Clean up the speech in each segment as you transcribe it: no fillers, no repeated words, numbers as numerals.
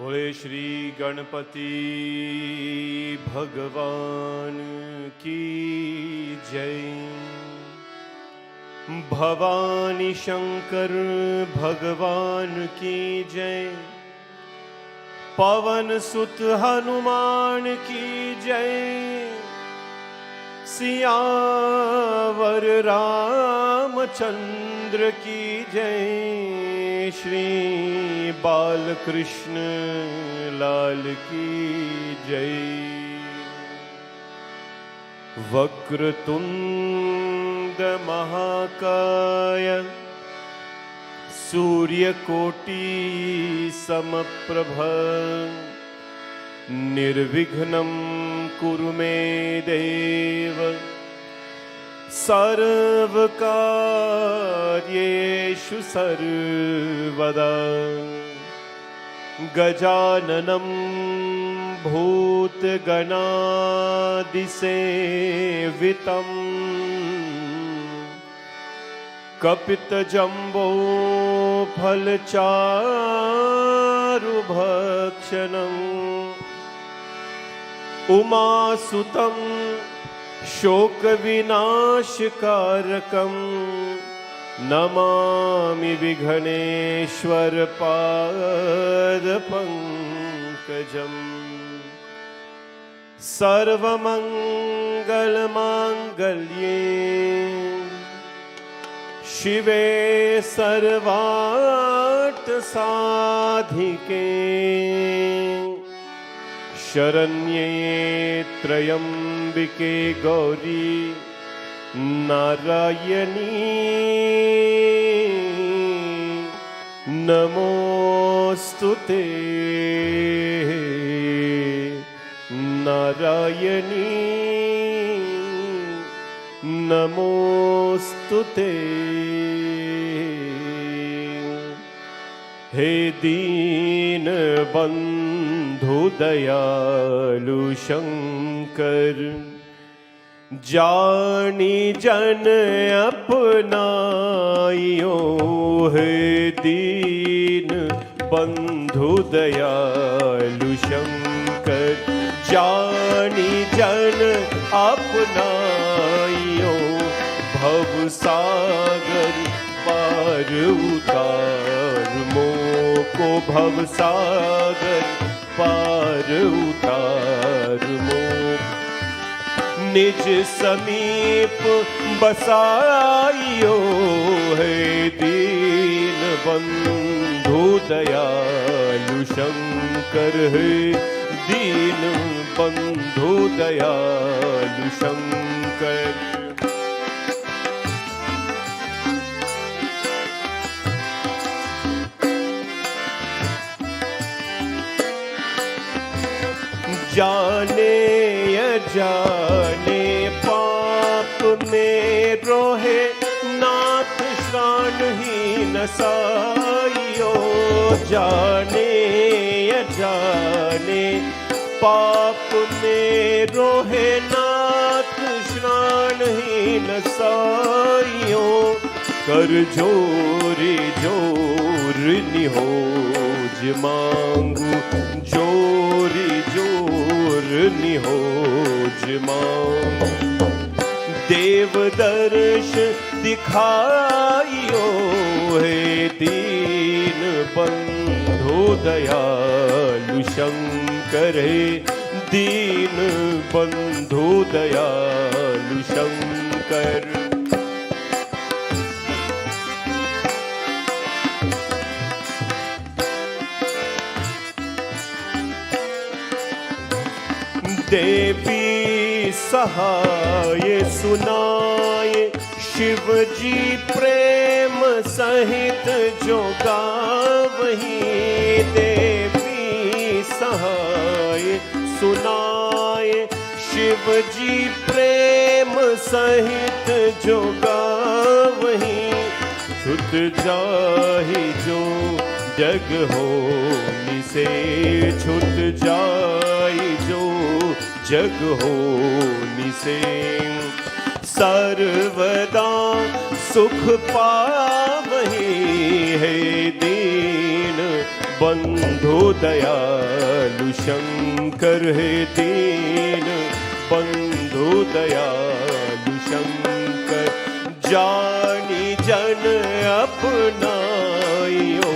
बोले श्री गणपति भगवान की जय। भवानी शंकर भगवान की जय। पवन सुत हनुमान की जय। सियावर रामचंद्र की जय। श्री बालकृष्ण लाल की जय। वक्रतुंड महाकाय सूर्यकोटि समप्रभ निर्विघ्नं कुरु मे देव सर्वकार्येषु सर्वदा। गजाननं भूतगणादिसेवितं कपितजम्बो फलचारुभक्षणम् उमासुतं शोकविनाशकारकं नमामि विघ्नेश्वर पादपङ्कजम्। सर्वमङ्गलमाङ्गल्ये शिवे सर्वार्थसाधिके शरण्ये त्र्यंबिके गौरी नारायणी नमोस्तुते। नारायणी नमोस्तुते। हे दीन बंधु दयालु शंकर जानी जन अपनाइयो। हे दीन बंधु दयालु शंकर जानी जन अपनाइयो। भव सागर पार उतार मोको। भव सागर पार उतार मोको। निज समीप बसाइयो। हे दीन बंधु दयालु शंकर। हे दीन बंधु दयालु शंकर। जाने अजाने पाप में रोहे नाथ श्राणहीन साइयो। जाने अजाने पाप में रोहे नाथ श्राणहीन साइयो। कर जोरी जोर निहोज मांगू। जोरी जोर निहोज मांगू। देव दर्श दिखाइयो। हे दीन बंधु दयालु शंकर। हे दीन बंधु दयालु शंकर। देवी सहाय सुनाए शिव जी प्रेम सहित जो गावही। देवी सहाय सुनाए शिव जी प्रेम सहित जो गावही। छुट जाहि जो जग हो निसे। छुट जाहि जो जग हो निसे। सर्वदा सुख पावही। हे दीन बंधु दयालु शंकर है दीन बंधु दयालु शंकर। जानी जन अपनाइयो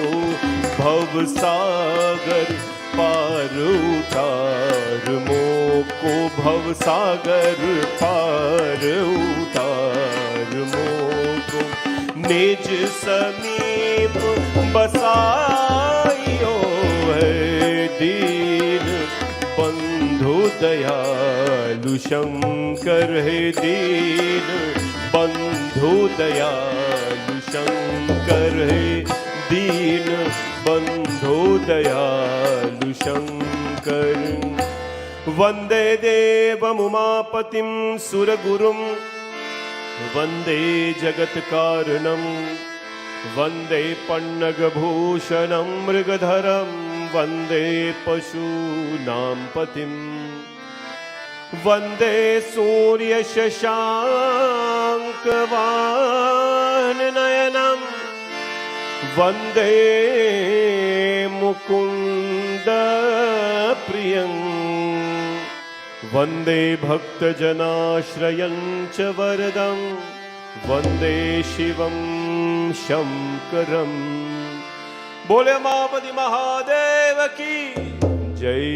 भव सागर पार उतार मोको भव सागर पार उतार मोको। निज समीप बसाइयो है दीन बंधु दयालु शंकर है दीन बंधु दयालु शंकर है दीन बंधु दयालु शंकर। वंदे देवम् उमापतिं सुरगुरुं वंदे जगत्कारणं वंदे पन्नगभूषणं मृगधरं वंदे पशूनां पतिं वंदे सूर्यशशाङ्कवाननयनं वंदे मुकुंद प्रियं वंदे भक्तजनाश्रयं च वरदं वंदे शिवं शंकरं। बोले उमापति महादेव की जय।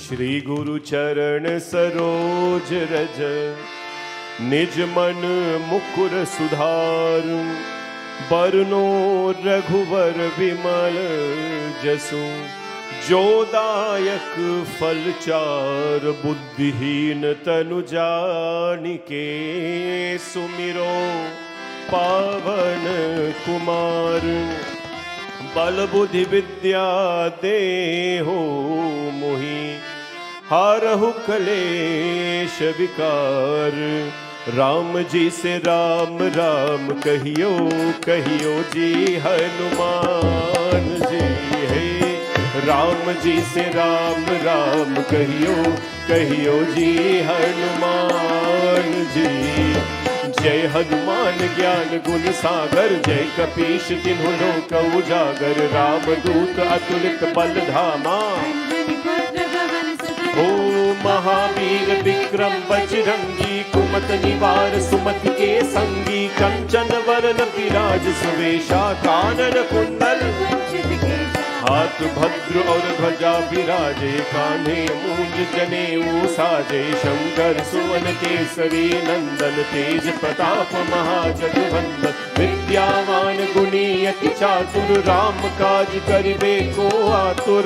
श्री गुरु चरण सरोज रज निज मन मुकुर सुधारु बरनो रघुवर विमल जसु। जो दायक फल चार बुद्धिहीन तनु जानिके सुमिरो पावन कुमार। बल बुद्धि विद्या देहो मोहि हारहु कलेश विकार। राम जी से राम राम कहियो कहियो जी हनुमान जी है। राम जी से राम राम कहियो कहियो जी हनुमान जी। जय हनुमान ज्ञान गुण सागर जय कपीश तिन्हु लोक उजागर। राम दूत अतुलित बल धामा ओ महावीर विक्रम बजरंगी कुमत निवार सुमति के संगी। कंचन वरन विराज सुवेशा कानन कुंडल हाथ भद्र और ध्वजा विराजे। कान्हे मूंज जनेऊ साजे। शंकर सुवन केसरी नंदन तेज प्रताप महाजगवंदन। विद्यावान गुणी अति चातुर राम काज करिबे को आतुर।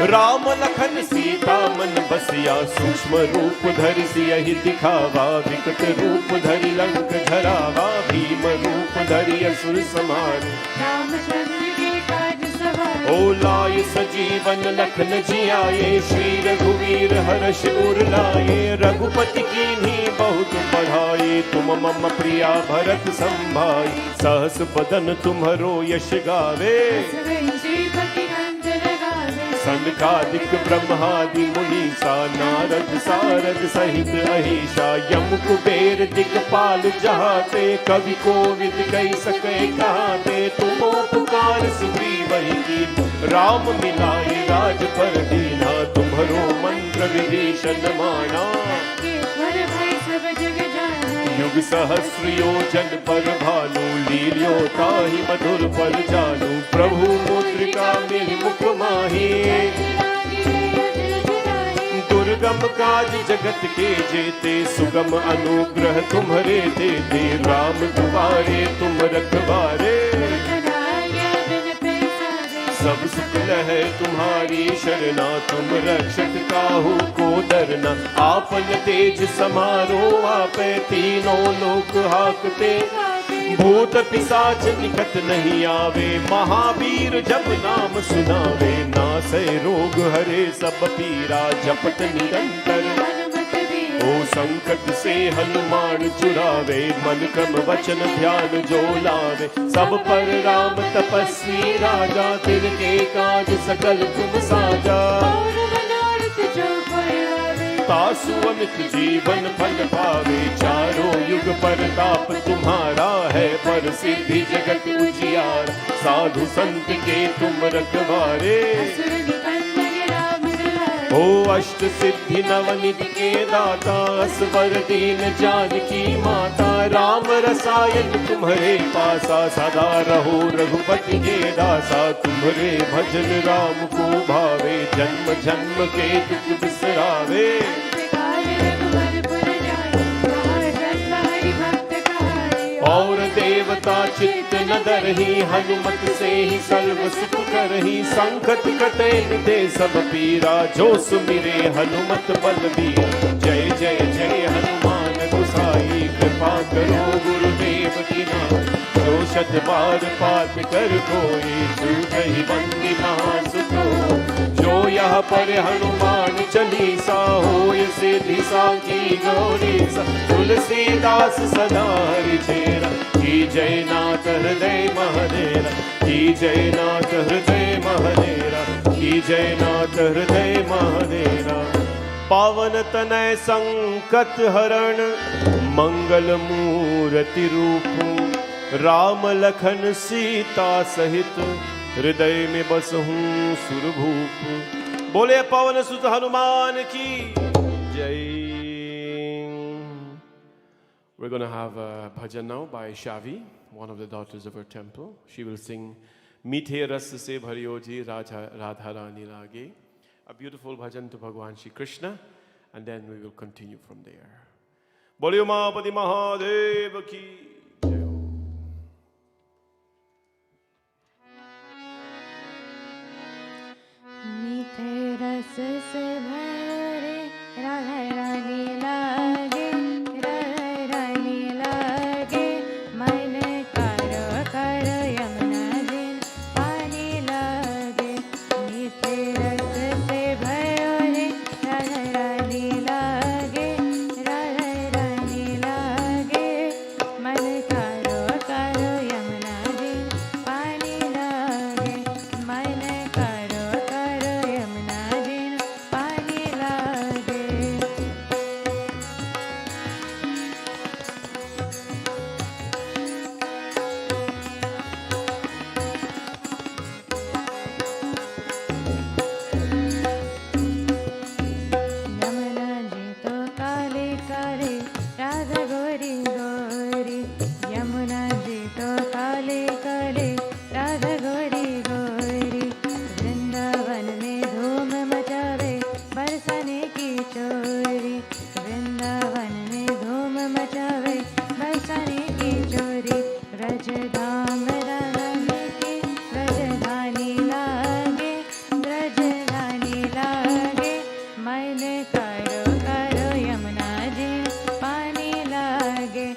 राम लखन सीता मन बसिया सूक्ष्म रूप धरि सियहि दिखावा। विकट रूप धरि लंक झरावा भीम रूप धरि असुर संहार। ओ लाय सजीवन लखन जियाए श्री रघुवीर हर्ष उर लाए। रघुपति कीन्ही बहुत बढ़ाए तुम मम प्रिया भरत संभाई। सहस बदन तुम्हरो यश गावे सनकादिक ब्रह्मादि मुनीसा। नारद सारद सहित अहिषा यम कुबेर दिक्पाल जहाते। कवि कोविद कहि सके कहाते। तुम उपकार सुग्रीवहि कीन्ह राम मिलाए राज पर दीन्हा। तुम्हरो मंत्र विभीषण माना युग सहस्र योजन पर भानु। लील्यो ताहि मधुर फल जानू। प्रभु मुद्रिका मिलि मुख माही। दुर्गम काज जगत के जेते सुगम अनुग्रह तुम्हरे देते। राम दुआरे तुम रखवारे सब सुख लहै तुम्हारी शरणा। तुम रक्षक काहू को डरना। आपन तेज समारो आपे तीनों लोक हाकते। भूत पिशाच निकट नहीं आवे। महावीर जब नाम सुनावे। नासै रोग हरे सब पीरा जपत निरंतर। ओ संकट से हनुमान छुड़ावे। मन क्रम वचन ध्यान जो लावे। सब पर राम तपस्वी राजा। तिनके काज सकल तुम साजा। तासु अमित जीवन फल पावे। चारों युग परताप तुम्हारा है, पर सिद्धि जगत उजियार। साधु संत के तुम रखवारे, ओ अष्ट सिद्धि नवनिध के दाता। असवर दीन जानकी माता, राम रसायन तुम्हारे पासा। सदा रहो रघुपति के दासा, तुम्हारे भजन राम को भावे। जन्म जन्म के दुख बिसरावे, और देवता चित्त न डरहि। हनुमत से ही सर्व सुख करहि, संकट कटे मिटे सब पीरा। जो सुमिरे हनुमत बलबीरा, जय जय जय हनुमान गोसाई। कृपा करो गुरुदेव की नाम, जो शत बार पाठ कर कोई। छूटहि बंदी महासुतो, जो यह पर हनुमान चालीसा। होय सिद्धि साखी गौरीसा, तुलसीदास सदा हरिचेरा। की जय नाथ हृदय महदेरा, की जय नाथ हृदय महदेरा, की जय नाथ हृदय महदेरा। पावन तनय संकट हरण, मंगल मूर्ति रूप। राम लखन सीता सहित, हृदय में बसहूँ सुरभूप। बोले पवन सुत हनुमान की जय। We're going to have a bhajan now by Shavi, one of the daughters of her temple. She will sing Meethe Ras Se Bharioji Radha Rani Lage, a beautiful bhajan to Bhagwan Shri Krishna, and then we will continue from there. Bole Umapati Mahadev ki jai ho. मीठे रस से भरे राधा रानी लागे, राधा रानी लागे। मन करो करो यमुना जिन पानी लागे। मीठे रस से भरे राधा रानी लागे, राधा रानी लागे। मन करो करो यमुना जिन पानी लागे। मन करो करो यमुना जिन पानी लागे। यमुना जी तो काले काले, राधा गोरी गोरी। यमुना जी तो काले काले, राधा गोरी गोरी। वृंदावन में धूम मचावे, बरसाने की चोरी। वृंदावन में धूम मचावे, बरसाने की चोरी। ब्रजधाम रानी की ब्रजधानी लागे, ब्रजधानी लागे। मन करो करो यमुना जिन पानी लागे।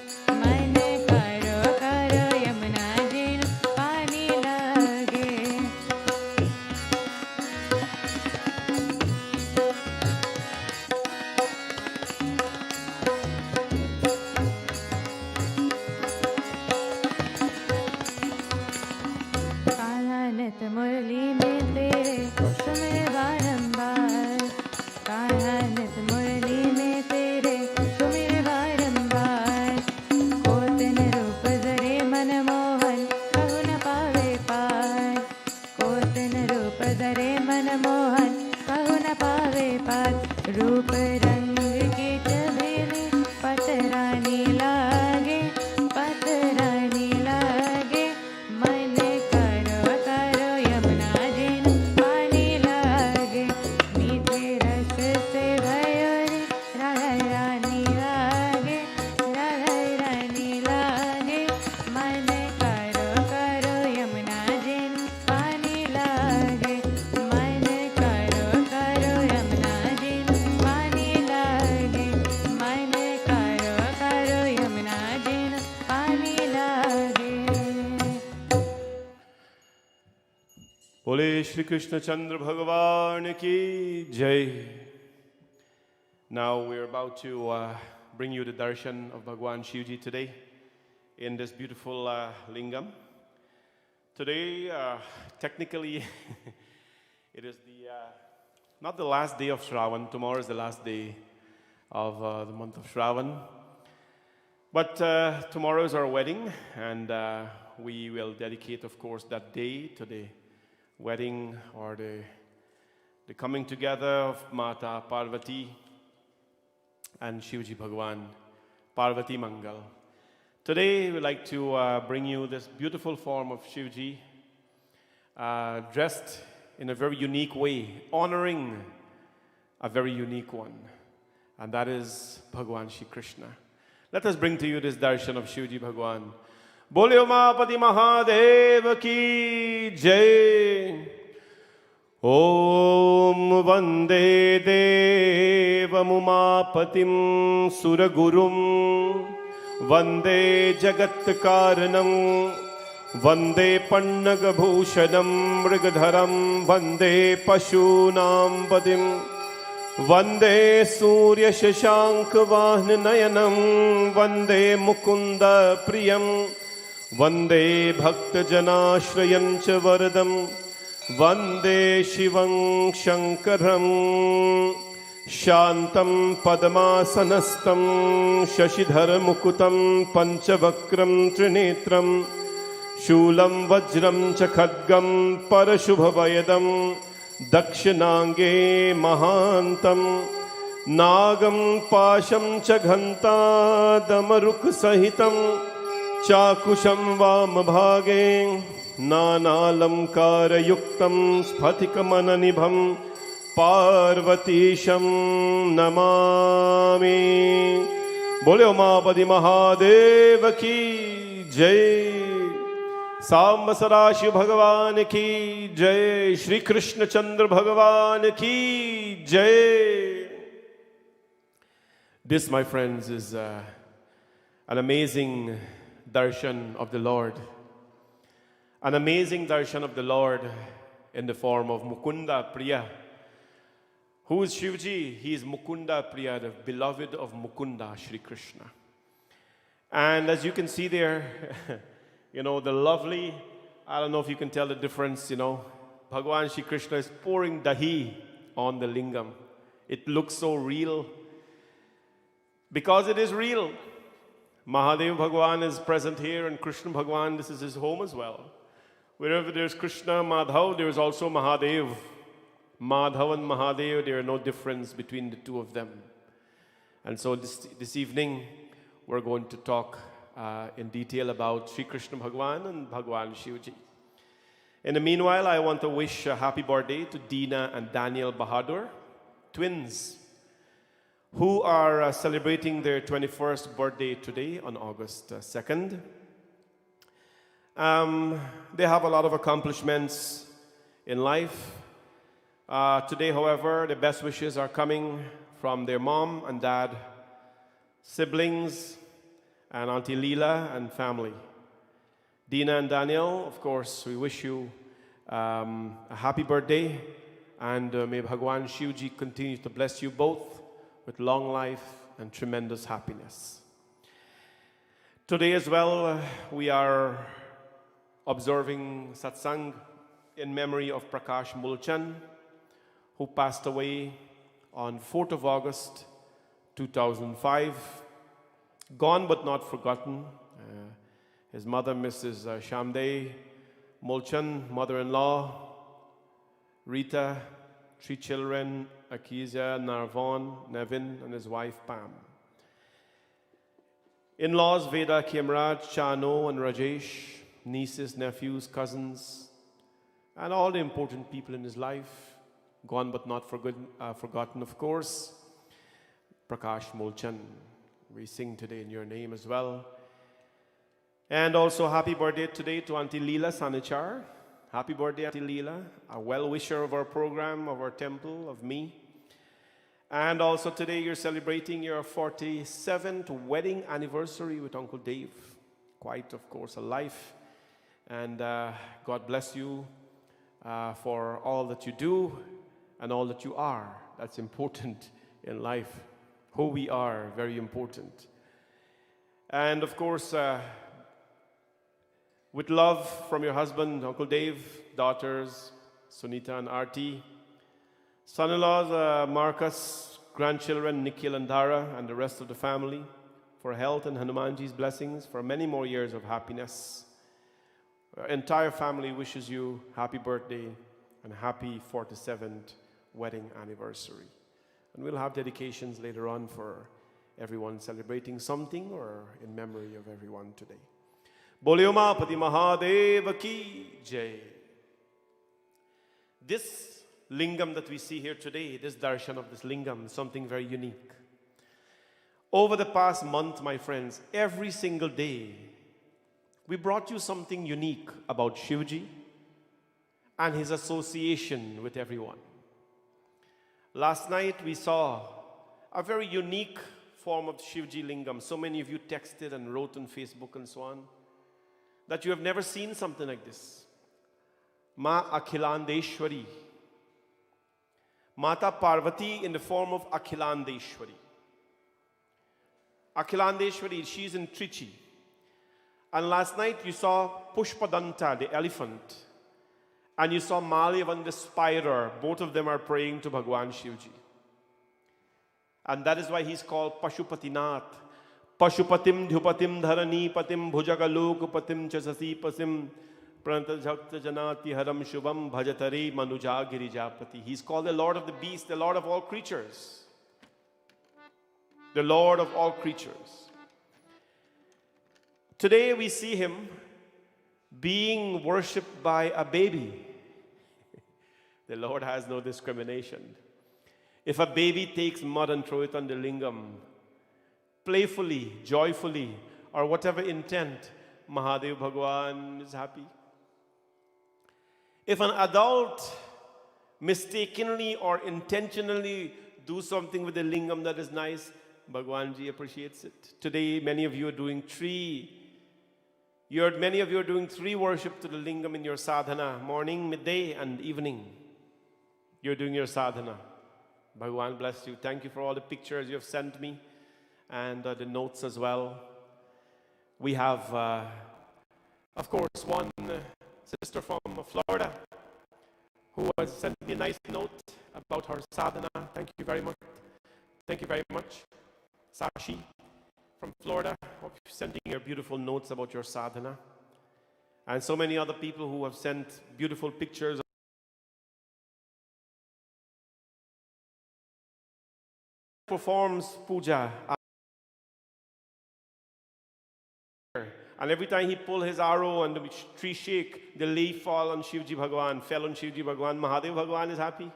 मन करो करो यमुना जिन पानी लागे। कान्हानत मुरली में तेरे सुमिर बारंबार। कान्हानत मुरली में तेरे सुमिर बारंबार। कोतन रूप धरे मनमोहन, कहु न पावे पार। कोतन रूप धरे मनमोहन, कहु न पावे पार। रूप रंग की चमेली, पतरानी लागे, पतरानी लागे। मन करो करो यमुना जिन पानी लागे। मीठे रस से भयो रे राधा रानी लागे, राधा रानी लागे। मन करो करो यमुना जिन पानी लागे। मन करो करो यमुना जिन पानी लागे। मन करो करो यमुना जिन पानी लागे। बोले श्री कृष्ण चंद्र भगवान की जय। Now we are about to bring you the darshan of Bhagwan Shivji today in this beautiful lingam. Today, technically, it is the not the last day of Shravan. Tomorrow is the last day of the month of Shravan. But tomorrow is our wedding, and we will dedicate, of course, that day to the wedding or the coming together of Mata Parvati and Shivji Bhagwan, Parvati Mangal. Today, we'd like to bring you this beautiful form of Shivji, dressed in a very unique way, honoring a very unique one, and that is Bhagwan Shri Krishna. Let us bring to you this darshan of Shivji Bhagwan. Bole Umapati Mahadev ki jai. Om Vande Devam Umapatim Suragurum Vande Jagat Karanam Vande Pannagabhushanam Mrigadharam Vande Pashunam Padim Vande Surya Shashank Vahn Nayanam Vande Mukunda Priyam Vande Bhakta Janashrayancha Varadam Vande Shivam Shankaram Shantam Padmasanastam Shashidhara Mukutam Panchavakram Trinetram Shulam Vajram Chakhadgam Parashubhavayadam Dakshinange Mahantam Nagam Pasham Chaghanta Damaruk Sahitam Chakusham Vamabhage Nanalamkara Yuktam Sphatikamananibham Parvatisham Namami. Bole Umapati Mahadeva ki jai. Sambasarashi Bhagavan ki jai. Shri Krishna Chandra Bhagavan ki jai. This, my friends, is an amazing darshan of the Lord. An amazing darshan of the Lord in the form of Mukunda Priya. Who is Shivji? He is Mukunda Priya, the beloved of Mukunda, Shri Krishna. And as you can see there, the lovely, I don't know if you can tell the difference, Bhagwan Shri Krishna is pouring dahi on the lingam. It looks so real because it is real. Mahadev Bhagwan is present here, and Krishna Bhagwan, this is his home as well. Wherever there's Krishna, Madhav, there is also Mahadev. Madhav and Mahadev, there are no difference between the two of them. And so this evening, we're going to talk in detail about Sri Krishna Bhagwan and Bhagwan Shivji. In the meanwhile, I want to wish a happy birthday to Dina and Daniel Bahadur, twins, who are celebrating their 21st birthday today on August 2nd. They have a lot of accomplishments in life. Today, however, the best wishes are coming from their mom and dad, siblings, and Auntie Leela and family. Dina and Daniel, of course, we wish you a happy birthday, and may Bhagwan Shivji continue to bless you both with long life and tremendous happiness. Today as well, we are observing satsang in memory of Prakash Mulchan, who passed away on 4th of August 2005. Gone but not forgotten. His mother, Mrs. Shamde Mulchan, mother-in-law, Rita, 3 children, Akizia, Narvan, Nevin, and his wife, Pam. In-laws, Veda, Kimraj, Chano, and Rajesh, nieces, nephews, cousins, and all the important people in his life. Gone but not forgotten, of course. Prakash Mulchan, we sing today in your name as well. And also happy birthday today to Auntie Leela Sanichar. Happy birthday, Auntie Leela, a well-wisher of our program, of our temple, of me. And also today you're celebrating your 47th wedding anniversary with Uncle Dave. Quite, of course, a life. And God bless you for all that you do and all that you are. That's important in life. Who we are, very important. And of course, with love from your husband, Uncle Dave, daughters, Sunita and Arti, son-in-laws, Marcus, grandchildren Nikhil and Dara and the rest of the family, for health and Hanumanji's blessings, for many more years of happiness. Our entire family wishes you happy birthday and happy 47th wedding anniversary. And we'll have dedications later on for everyone celebrating something or in memory of everyone today. Bolyo Maapati Mahadev ki jai. This lingam that we see here today, this darshan of this lingam, is something very unique. Over the past month, my friends, every single day, we brought you something unique about Shivji and his association with everyone. Last night, we saw a very unique form of Shivji lingam. So many of you texted and wrote on Facebook and so on that you have never seen something like this. Ma Akhilandeshwari. Mata Parvati in the form of Akhilandeshwari. Akhilandeshwari, she's in Trichy. And last night you saw Pushpadanta, the elephant. And you saw Malyavan, the spider. Both of them are praying to Bhagwan Shivji. And that is why he's called Pashupatinath. Pashupatim Dhupatim Dharani Patim Bhujagalok Patim Chasasi Pasim Prantajhakta Janati Haram Shubham Bhajatari Manuja Girijapati. He's called the Lord of the beasts, the Lord of all creatures. The Lord of all creatures. Today we see him being worshipped by a baby. The Lord has no discrimination. If a baby takes mud and throw it on the lingam, playfully, joyfully, or whatever intent, Mahadev Bhagwan is happy. If an adult mistakenly or intentionally do something with the lingam that is nice, Bhagwanji appreciates it. Today, many of you are doing three worship to the lingam in your sadhana, morning, midday, and evening. You're doing your sadhana. Bhagwan bless you. Thank you for all the pictures you have sent me and the notes as well. We have, of course, one sister from Florida who has sent me a nice note about her sadhana. Thank you very much. Thank you very much. Sashi from Florida, hope you're sending your beautiful notes about your sadhana. And so many other people who have sent beautiful pictures. Performs puja. And every time he pull his arrow and the tree shake, the leaf fall on Shivji Bhagwan, fell on Shivji Bhagwan. Mahadev Bhagwan is happy.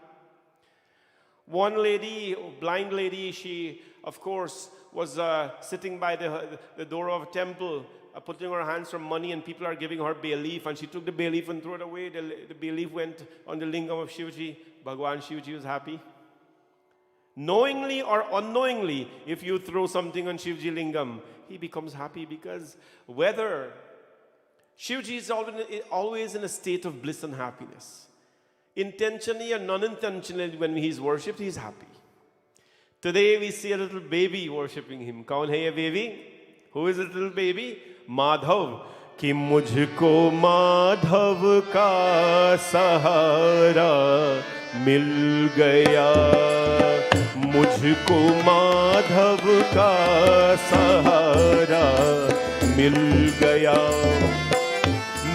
One lady, blind lady, she, of course, was sitting by the door of a temple, putting her hands for money, and people are giving her bay leaf, and she took the bay leaf and threw it away. The bay leaf went on the lingam of Shivji. Bhagwan Shivji was happy. Knowingly or unknowingly, if you throw something on Shivji lingam, he becomes happy, because whether Shivji is always in a state of bliss and happiness. Intentionally or non-intentionally, when he is worshipped, he is happy. Today we see a little baby worshipping him. Kaun hai ye baby? Who is this little baby? Madhav. Ki mujhko Madhav ka sahara mil gaya. Mujhko Madhav ka sahara mil gaya.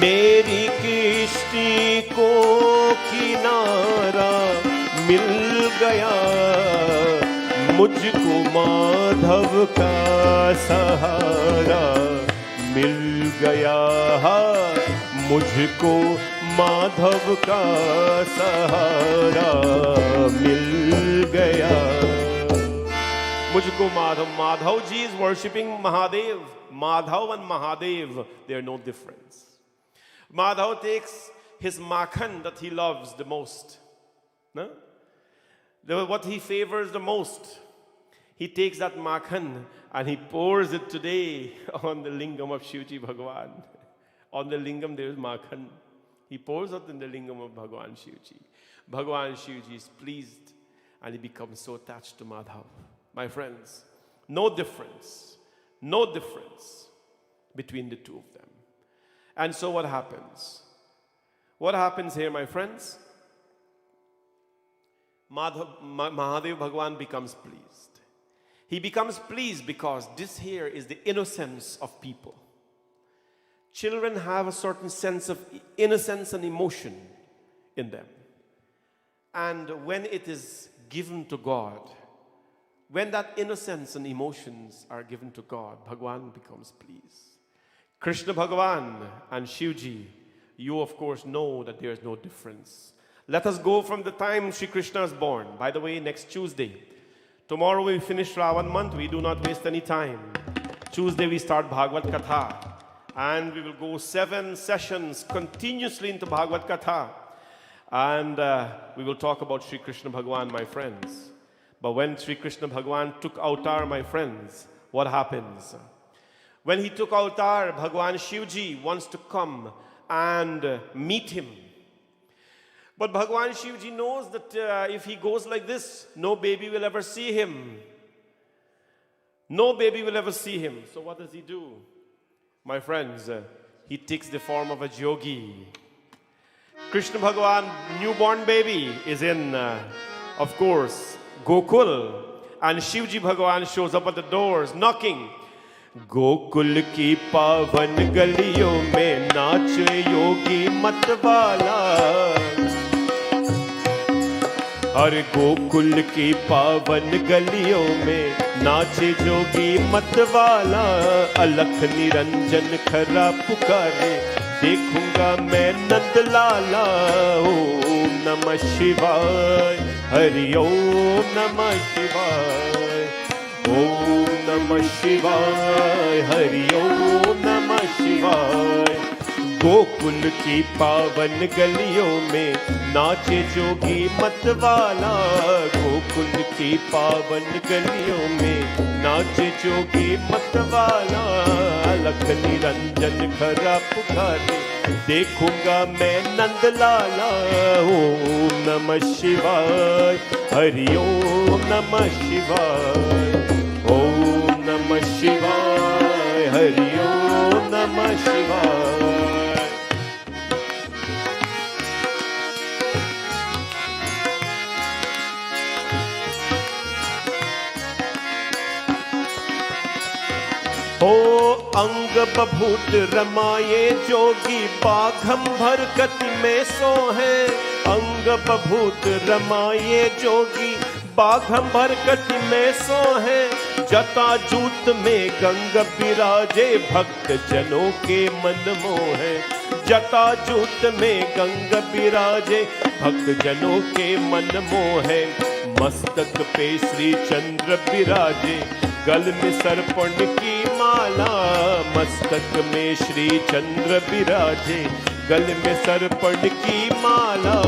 मेरी किश्ती को किनारा मिल गया. मुझको माधव का सहारा मिल गया. मुझको माधव का सहारा मिल गया. मुझको Madhav. Madhav ji is worshipping Mahadev. Madhav and Mahadev, they are no difference. Madhav takes his makhan that he loves the most. No? What he favors the most. He takes that makhan and he pours it today on the lingam of Shivji Bhagwan. On the lingam there is makhan. He pours it in the lingam of Bhagwan Shivji. Bhagwan Shivji is pleased and he becomes so attached to Madhav. My friends, no difference between the two of them. And so what happens? What happens here, my friends? Mahadev Bhagwan becomes pleased. He becomes pleased because this here is the innocence of people. Children have a certain sense of innocence and emotion in them. And when it is given to God, when that innocence and emotions are given to God, Bhagwan becomes pleased. Krishna Bhagwan and Shivji, you of course know that there is no difference. Let us go from the time Sri Krishna is born. By the way, next Tuesday, tomorrow we finish Shravan month, we do not waste any time. Tuesday we start Bhagavad Katha. And we will go 7 sessions continuously into Bhagavad Katha. And we will talk about Sri Krishna Bhagwan, my friends. But when Sri Krishna Bhagwan took avatar, my friends, what happens? When he took avatar, Bhagwan Shivji wants to come and meet him. But Bhagwan Shivji knows that if he goes like this, no baby will ever see him. No baby will ever see him. So what does he do? My friends, he takes the form of a yogi. Krishna Bhagwan, newborn baby, is in, of course, Gokul. And Shivji Bhagwan shows up at the doors, knocking. Gokul ki pavan galiyon mein naache yogi matwala. हर गोकुल की पावन गलियों में नाचे जोगी मतवाला अलख निरंजन खरा पुकारे देखूंगा मैं नंदलाला ओम नमः शिवाय हरि ओम नमः शिवाय ओम नमः शिवाय हरि ओम नमः शिवाय गोकुल की पावन गलियों में नाचे जोगी मतवाला गोकुल की पावन गलियों में नाचे जोगी मतवाला अलख निरंजन खरा पुकारे देखूंगा मैं नंदलाला ओम नमः शिवाय हरि ओम नमः शिवाय ओम नमः शिवाय हरि ओम नमः शिवाय हो अंग बभूत रमाये जोगी बाघम भरकति में सो है अंग बभूत रमाये जोगी बाघम भरकति में सो है जटा जूत में गंग बिराजे भक्त जनों के मन मोहे जटा जूत में गंग बिराजे भक्त जनों के मन मोहे मस्तक पे श्री चंद्र बिराजे गल में सर्पण की माला मस्तक में श्री चंद्र बिराजे गल में सर्पण की माला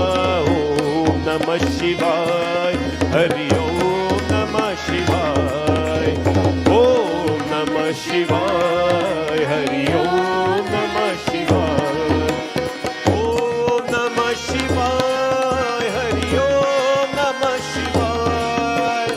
ओम नमः शिवाय हरि ओम नमः शिवाय ओम नमः शिवाय हरि ओम नमः शिवाय ओम नमः शिवाय हरि ओम नमः शिवाय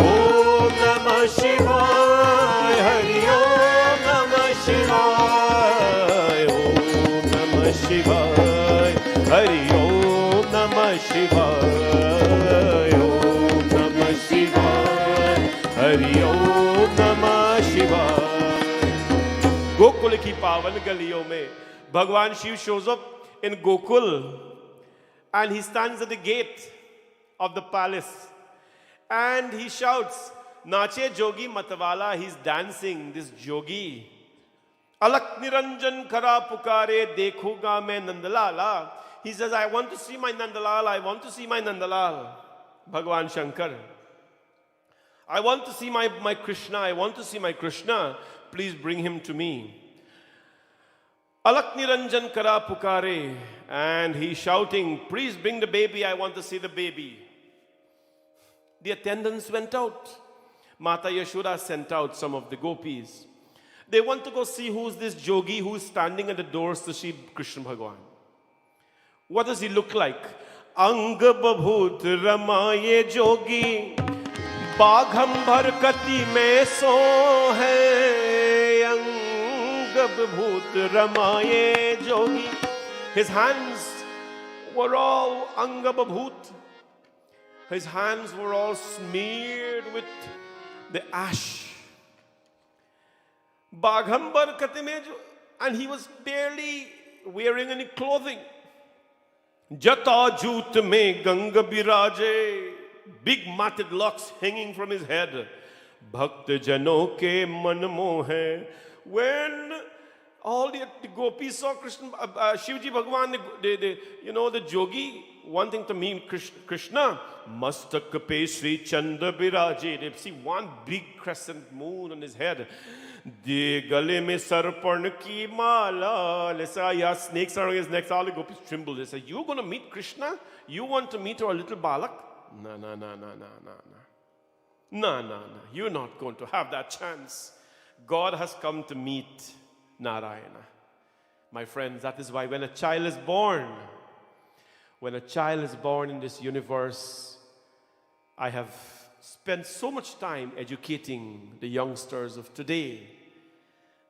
ओम नमः शिवाय हरि ओम नमः शिवाय ओम नमः शिवाय हरि ओम नमः शिवाय ओम नमः शिवाय हरि ओम नमः शिवाय गोकुल की पावन गलियों में भगवान Shiv shows up in Gokul and he stands at the gate of the palace and he shouts Nache jogi matwala, he's dancing, this jogi. Alak niranjan kara pukare, dekhuga main nandalala. He says, I want to see my Nandalal, I want to see my Nandalal. Bhagwan Shankar. I want to see my Krishna, I want to see my Krishna. Please bring him to me. Alak niranjan kara pukare. And he's shouting, please bring the baby, I want to see the baby. The attendants went out. Mata Yashoda sent out some of the gopis. They want to go see who's this jogi who's standing at the doors to see Krishna Bhagwan. What does he look like? Anga babhut ramaye jogi bagham bharkati mein so hai Anga babhut ramaye jogi. His hands were all anga babhut. His hands were all smeared with the ash. Baghambar Katimejo, and he was barely wearing any clothing. Jata Jut me Ganga Biraje, big matted locks hanging from his head. Bhakt Jano ke man mohe. When all the gopis saw Krishna, Shivji Bhagwan, the jogi, wanting to meet Krishna, Mastak pe Sri Chanda Biraje. They see one big crescent moon on his head. De gale mein sarpan ki mala. Let's say, yeah, snakes are on his neck. All the gopis tremble. They say, you're going to meet Krishna? You want to meet our little balak? No. No. You're not going to have that chance. God has come to meet Narayana. My friends, that is why when a child is born in this universe, I have spent so much time educating the youngsters of today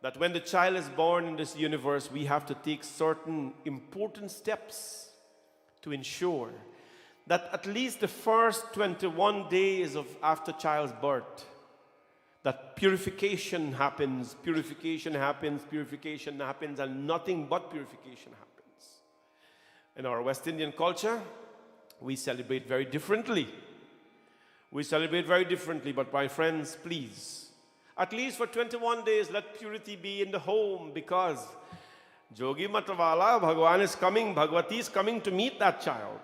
that when the child is born in this universe, we have to take certain important steps to ensure that at least the first 21 days after child's birth, that purification happens, and nothing but purification happens. In our West Indian culture, we celebrate very differently. But my friends, please, at least for 21 days, let purity be in the home, because Jogi Matwala, Bhagwan is coming, Bhagwati is coming to meet that child.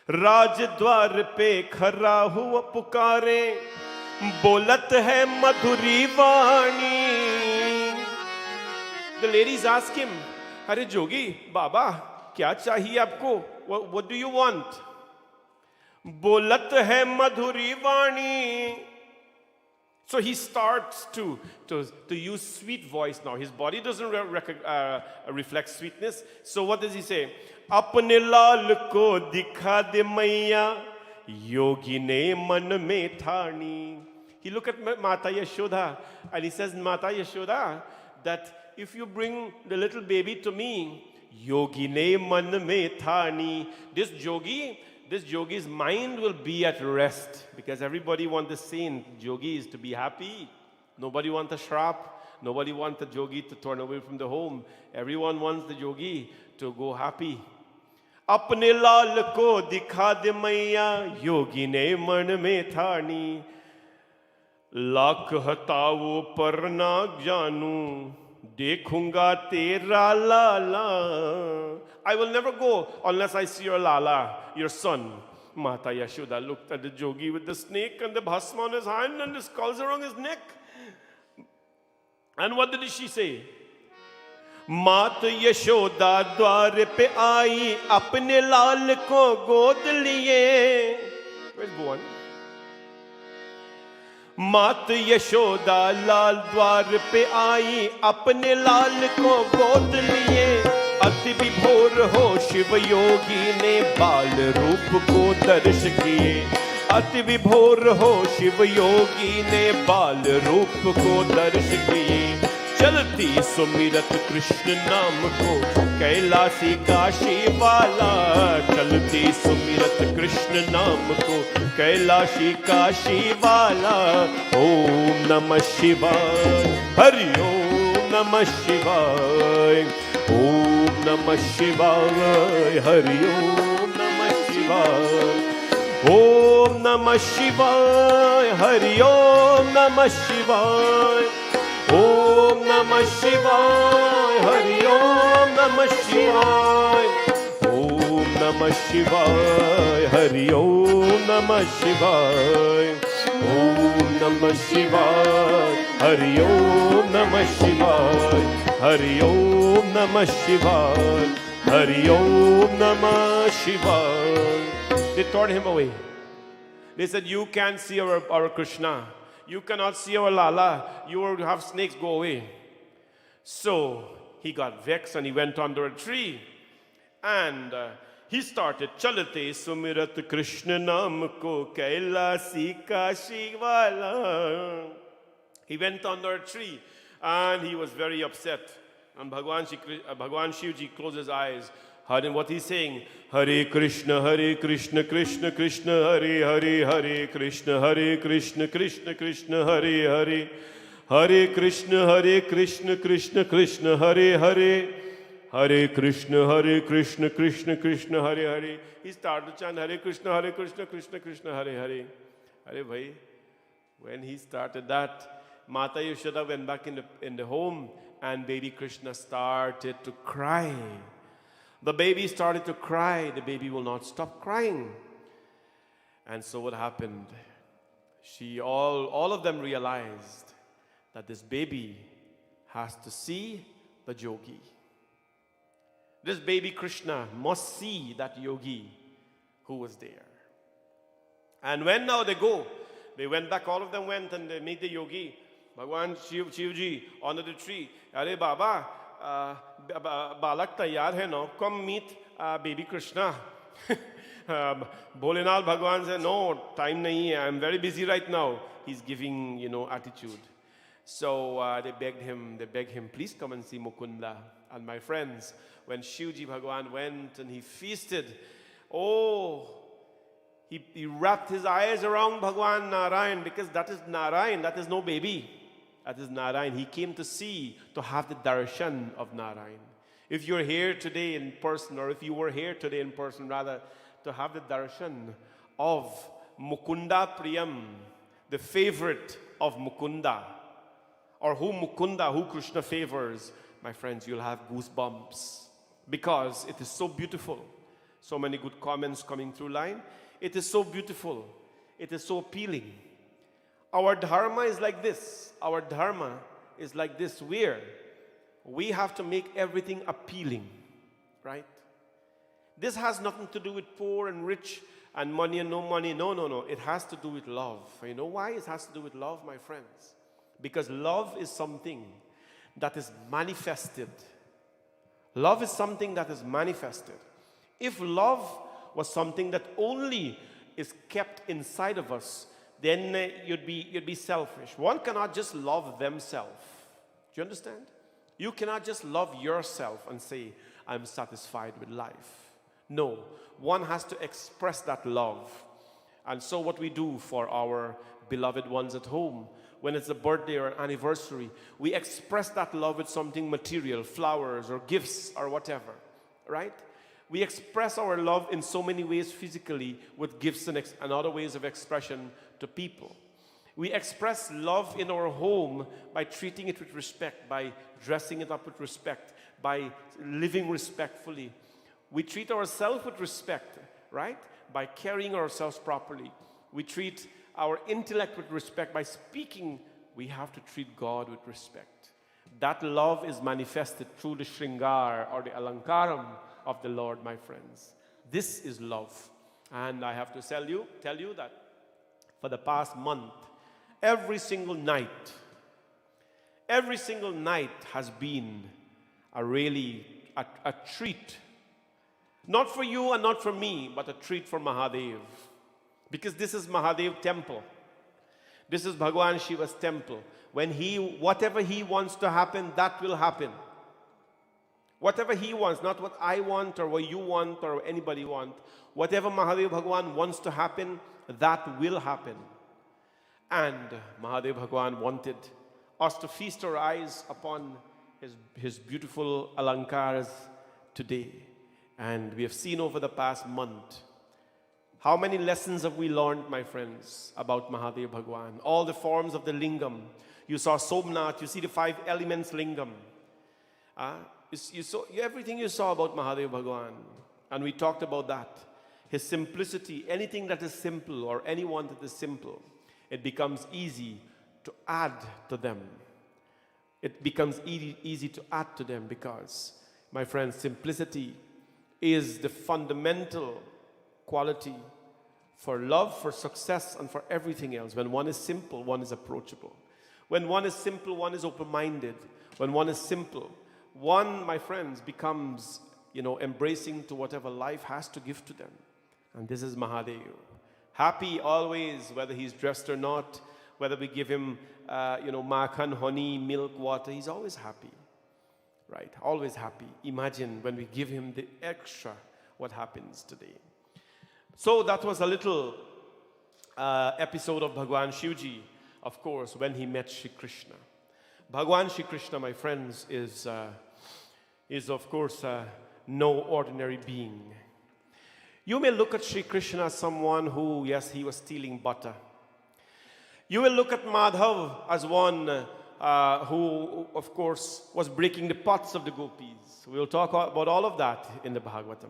Rajdwar pe khara hua pukare, bolat hai madhuri vani. The ladies ask him, Hare Jogi, Baba, kya chahiye aapko? What do you want? Bolat hai madhuri vani. So he starts to use sweet voice now. His body doesn't reflect sweetness. So what does he say? Apne lal ko dikha de maiya, yogi ne man mein thani. He look at Mata Yashoda and he says, Mata Yashoda, that if you bring the little baby to me, yogi ne man mein thani. This yogi's mind will be at rest, because everybody wants the saint yogis to be happy. Nobody wants a shrap. Nobody wants the yogi to turn away from the home. Everyone wants the yogi to go happy. Apne lal ko dikha de maiya, yogi ne man mein thani. Lakh hatawo par na janu, dekhunga tera lala. I will never go unless I see your lala, your son. Mata Yashoda looked at the jogi with the snake and the bhasma on his hand and the skulls around his neck. And what did she say? Mata Yashoda dwar pe aayi, apne lal ko god liye. Where's Bhuvan? Mat Yashoda lal dwar pe aayi, apne lal ko god liye. अति विभोर हो शिव योगी ने बाल रूप को दर्श किए. अति विभोर हो शिव योगी ने बाल रूप को दर्श किए. चलती सुमिरत कृष्ण नाम को कैलासी काशी वाला. चलती सुमिरत कृष्ण नाम को कैलाशी काशी वाला. ओम नमः शिवाय, हरि ओम नमः शिवाय. ओम नमः शिवाय, हरि ओम नमः शिवाय. ओम नमः शिवाय, हरि ओम नमः शिवाय. ओम नमः शिवाय, हरि ओम नमः शिवाय. ओम नमः शिवाय, हरि ओम नमः शिवाय. ओम नमः शिवाय, हरि ओम नमः शिवाय. हरि ओम नमः शिवाय, हरि ओम नमः शिवाय. They turned him away. They said, you can't see our Krishna. You cannot see our Lala. You will have snakes, go away. So he got vexed and he went under a tree. And he started, Chalate Sumirat Krishna Nam Ko Kailasi Kashi Wala. He went under a tree and he was very upset. And Bhagwan Shivji closed his eyes. Hare, what he's saying, Hare Krishna, Krishna Krishna, Hare Hare, Hare Krishna, Krishna Krishna, Hare Hare, Hare Krishna, Krishna Krishna, Hare Hare, Hare Krishna, Krishna Krishna, Hare Hare. He started to chant Hare Krishna, Krishna Krishna, Hare Hare. Hare bhai, when he started that, Mata Yashoda went back in the home, and baby Krishna started to cry. The baby started to cry. The baby will not stop crying. And so what happened? All of them realized that this baby has to see the yogi. This baby Krishna must see that yogi who was there. And when now they went back, all of them went and they meet the yogi. Bhagwan Shivji under the tree. Are Baba, balak taiyar hai no? Come meet baby Krishna. Bholenath Bhagwan said, no, time nahi hai. I'm very busy right now. He's giving, attitude. So they begged him, please come and see Mukunda. And my friends, when Shivji Bhagwan went and he feasted, he wrapped his eyes around Bhagwan Narayan, because that is Narayan, that is no baby. That is Narayan. He came to see, to have the darshan of Narayan. If you're here today in person, or if you were here today in person rather, to have the darshan of Mukunda Priyam, the favorite of Mukunda, or who Krishna favors, my friends, you'll have goosebumps, because it is so beautiful. So many good comments coming through line. It is so beautiful. It is so appealing. Our dharma is like this. Our dharma is like this, where we have to make everything appealing, right? This has nothing to do with poor and rich and money and no money. No. It has to do with love. You know why it has to do with love, my friends? Because love is something that is manifested. Love is something that is manifested. If love was something that only is kept inside of us, then you'd be selfish. One cannot just love themselves. Do you understand? You cannot just love yourself and say, I'm satisfied with life. No, one has to express that love. And so what we do for our beloved ones at home, when it's a birthday or an anniversary, we express that love with something material, flowers or gifts or whatever, right? We express our love in so many ways physically, with gifts and other ways of expression to people. We express love in our home by treating it with respect, by dressing it up with respect, by living respectfully. We treat ourselves with respect, right? By carrying ourselves properly. We treat our intellect with respect by speaking. We have to treat God with respect. That love is manifested through the Shringar or the Alankaram of the Lord, my friends. This is love. And I have to tell you that for the past month, every single night has been a treat. Not for you and not for me, but a treat for Mahadev. Because this is Mahadev temple. This is Bhagwan Shiva's temple. Whatever he wants to happen, that will happen. Whatever he wants, not what I want or what you want or anybody want. Whatever Mahadev Bhagwan wants to happen, that will happen. And Mahadev Bhagwan wanted us to feast our eyes upon his beautiful alankars today. And we have seen over the past month, how many lessons have we learned, my friends, about Mahadev Bhagwan? All the forms of the lingam. You saw Somnath, you see the 5 elements lingam. You saw everything you saw about Mahadev Bhagwan, and we talked about that. His simplicity, anything that is simple or anyone that is simple, it becomes easy to add to them. It becomes easy to add to them because, my friends, simplicity is the fundamental quality for love, for success, and for everything else. When one is simple, one is approachable. When one is simple, one is open-minded. When one is simple, one, my friends, becomes, embracing to whatever life has to give to them. And this is Mahadev. Happy always, whether he's dressed or not, whether we give him, makhan, honey, milk, water, he's always happy. Right? Always happy. Imagine when we give him the extra, what happens today. So that was a little episode of Bhagwan Shivji, of course, when he met Shri Krishna. Bhagwan Shri Krishna, my friends, is of course no ordinary being. You may look at Shri Krishna as someone who, yes, he was stealing butter. You will look at Madhav as one who, of course, was breaking the pots of the gopis. We will talk about all of that in the Bhagavatam.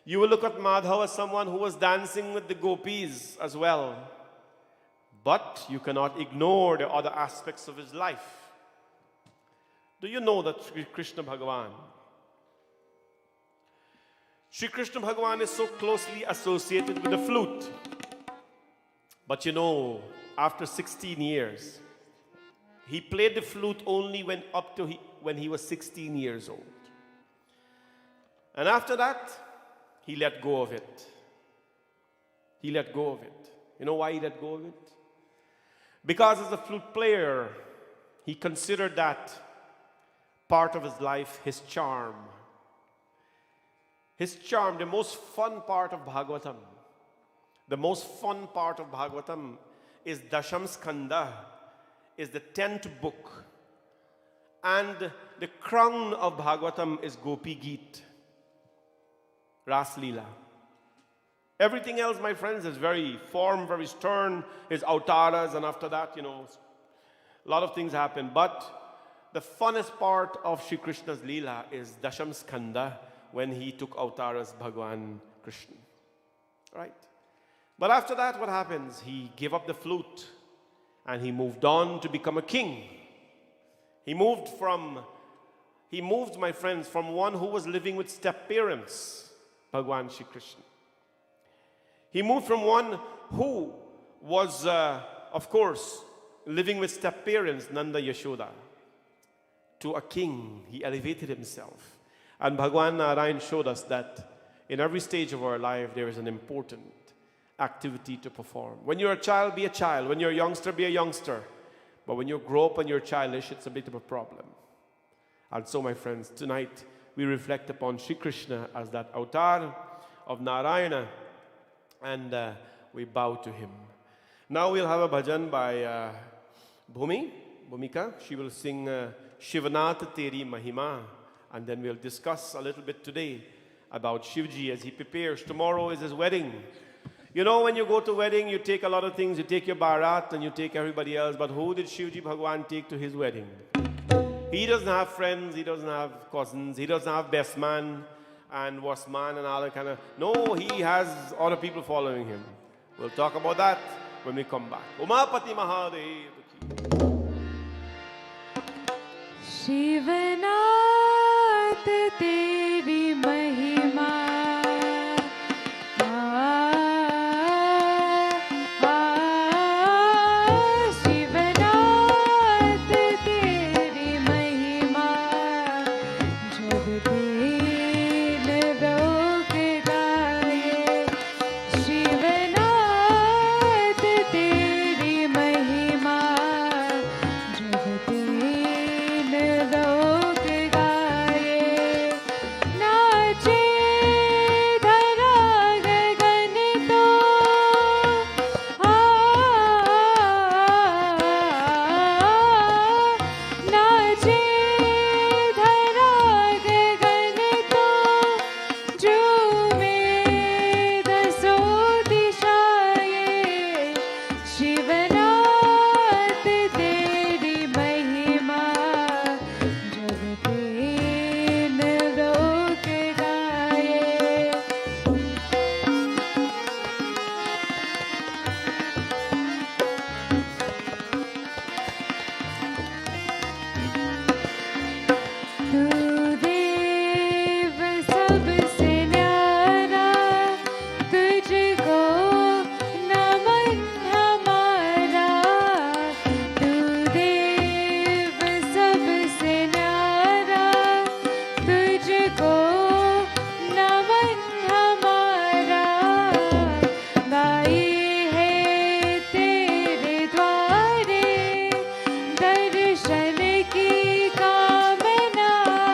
You will look at Madhav as someone who was dancing with the gopis as well. But you cannot ignore the other aspects of his life. Do you know that Sri Krishna Bhagavan, Sri Krishna Bhagavan is so closely associated with the flute? But you know, after 16 years, he played the flute only when he was 16 years old. And after that, he let go of it. He let go of it. You know why he let go of it? Because as a flute player, he considered that part of his life his charm. His charm, the most fun part of Bhagavatam. The most fun part of Bhagavatam is Dasham Skanda, is the 10th book. And the crown of Bhagavatam is Gopi Geet, Ras Leela. Everything else, my friends, is very form, very stern, is avtaras, and after that, you know, a lot of things happen. But the funnest part of Shri Krishna's Leela is Dasham Skanda, when he took avtaras Bhagwan Krishna. Right? But after that, what happens? He gave up the flute and he moved on to become a king. He moved, my friends, from one who was living with step-parents, Bhagwan Shri Krishna. He moved from one who was, of course, living with step-parents, Nanda Yashoda, to a king. He elevated himself. And Bhagwan Narayan showed us that in every stage of our life, there is an important activity to perform. When you're a child, be a child. When you're a youngster, be a youngster. But when you grow up and you're childish, it's a bit of a problem. And so, my friends, tonight we reflect upon Shri Krishna as that avatar of Narayana, and we bow to him. Now we'll have a bhajan by Bhumika. She will sing Shivanath Teri Mahima, and then we'll discuss a little bit today about Shivji as he prepares. Tomorrow is his wedding. You know, when you go to a wedding, you take a lot of things. You take your barat and you take everybody else. But who did Shivji Bhagwan take to his wedding? He doesn't have friends. He doesn't have cousins. He doesn't have best man and worst man and all that kind of... No, he has other people following him. We'll talk about that when we come back. Umapati Mahadev ki. Shivanath Teri Mahima. दर्शन की कामना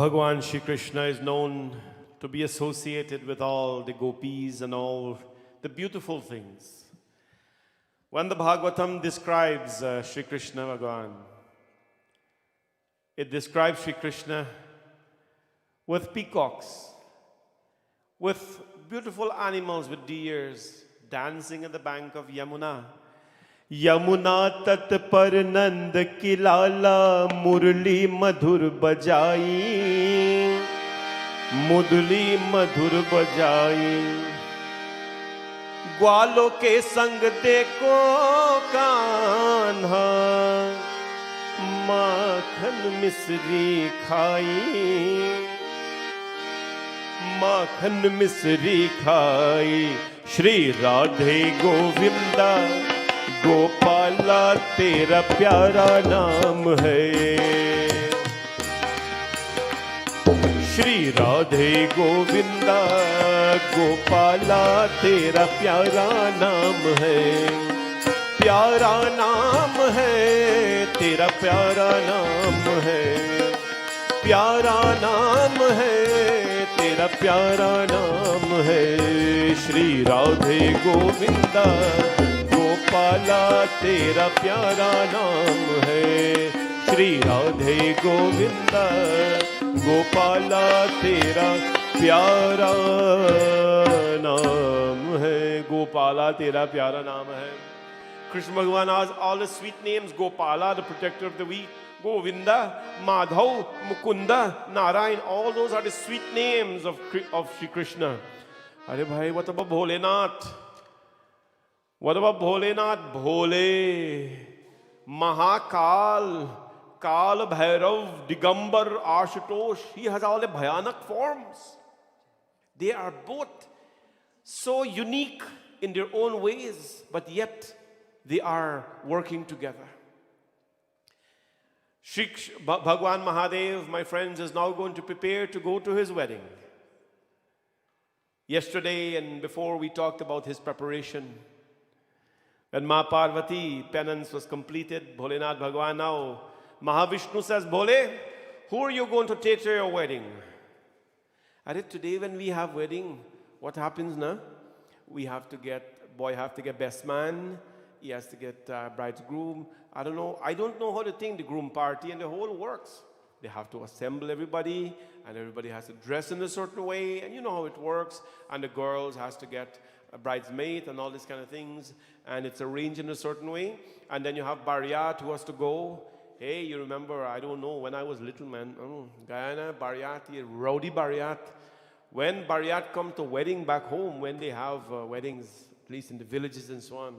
Bhagwan Shri Krishna is known to be associated with all the gopis and all the beautiful things. When the Bhagavatam describes Shri Krishna Bhagwan, it describes Shri Krishna with peacocks, with beautiful animals, with deers dancing at the bank of Yamuna. Yamuna tat par nand ki lala murli madhur bajai, mudli madhur bajai. ग्वालों के संग देखो कान्हा, माखन मिश्री खाई, माखन मिश्री खाई. श्री राधे गोविंदा गोपाला तेरा प्यारा नाम है. श्री राधे गोविंदा गोपाला तेरा प्यारा नाम है. प्यारा नाम है तेरा प्यारा नाम है. प्यारा नाम है तेरा प्यारा नाम है. श्री राधे गोविंदा गोपाला तेरा प्यारा नाम है. श्री राधे गोविंदा गोपाला तेरा प्यारा नाम है. गोपाला तेरा प्यारा नाम है. Krishna Bhagavan has all the sweet names. Gopala, the protector of the weak. Govinda, Madhav, Mukunda, Narayan. All those are the sweet names of Shri Krishna. Arey bhai, what about Bholenath? What about Bholenath? Bhole, Mahakal, Kal Bhairav, Digambar, Ashutosh. He has all the Bhayanak forms. They are both so unique in their own ways, but yet they are working together. Shri Bhagwan Mahadev, my friends, is now going to prepare to go to his wedding. Yesterday and before we talked about his preparation. When Ma Parvati penance was completed, Bholenath Bhagwan now, Mahavishnu says, Bhole, who are you going to take to your wedding? And today when we have wedding, what happens now? Boy have to get best man, he has to get bride's groom. I don't know how to think the groom party and the whole works. They have to assemble everybody, and everybody has to dress in a certain way, and you know how it works. And the girls has to get a bridesmaid and all these kind of things, and it's arranged in a certain way. And then you have Bariat who has to go. Hey, you remember, I don't know, when I was little, man, Guyana, Bariat, rowdy Bariat. When Bariat come to wedding back home, when they have weddings, at least in the villages and so on,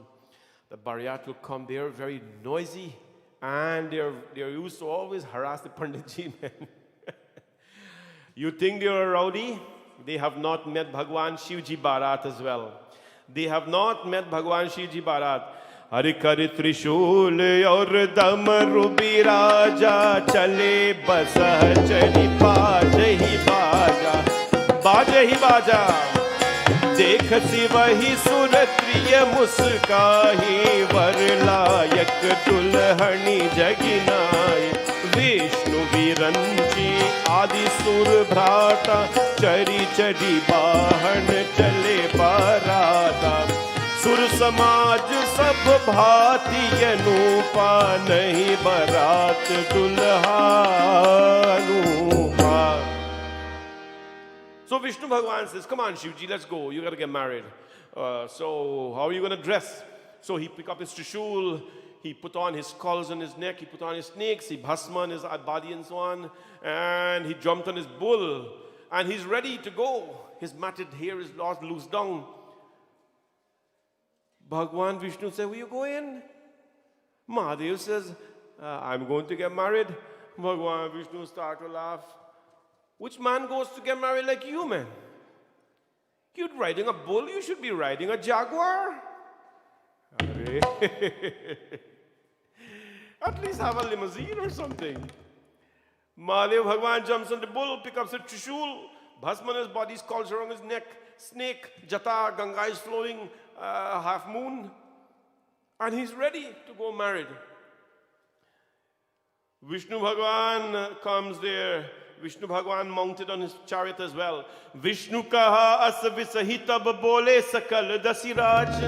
the Bariat will come there very noisy, and they're used to always harass the Panditji, man. You think they're rowdy? They have not met Bhagwan Shivji Bharat as well. They have not met Bhagwan Shivji Bharat. Harikari Trishul aur damaru biraja chale basah chali bajahi baja bajahi baja. देखसी वही सुरत्रिय मुस्काही वरलायक दुल्हनी जगिनाई. विष्णु विरंची आदि सुर भ्राता चरी चढ़ी बाहन चले बाराता. सुर समाज सब भांति अनूपा नहीं बरात दुल्हा Anupa. So Vishnu Bhagwan says, come on Shivji, let's go. You got to get married. So how are you going to dress? So he picked up his trishul, he put on his skulls on his neck, he put on his snakes, he bhasma on his body and so on, and he jumped on his bull, and he's ready to go. His matted hair is loose down. Bhagwan Vishnu said, where you going? Mahadev says, I'm going to get married. Bhagwan Vishnu started to laugh. Which man goes to get married like you, man? You're riding a bull, you should be riding a jaguar. At least have a limousine or something. Mahadev Bhagwan jumps on the bull, picks up his trishul, bhasma on his body, skulls around his neck, snake, jata, Ganga is flowing, half moon, and he's ready to go married. Vishnu Bhagwan comes there. Vishnu Bhagwan mounted on his chariot as well. Vishnu kaha as visahitab bole sakal dasiraj.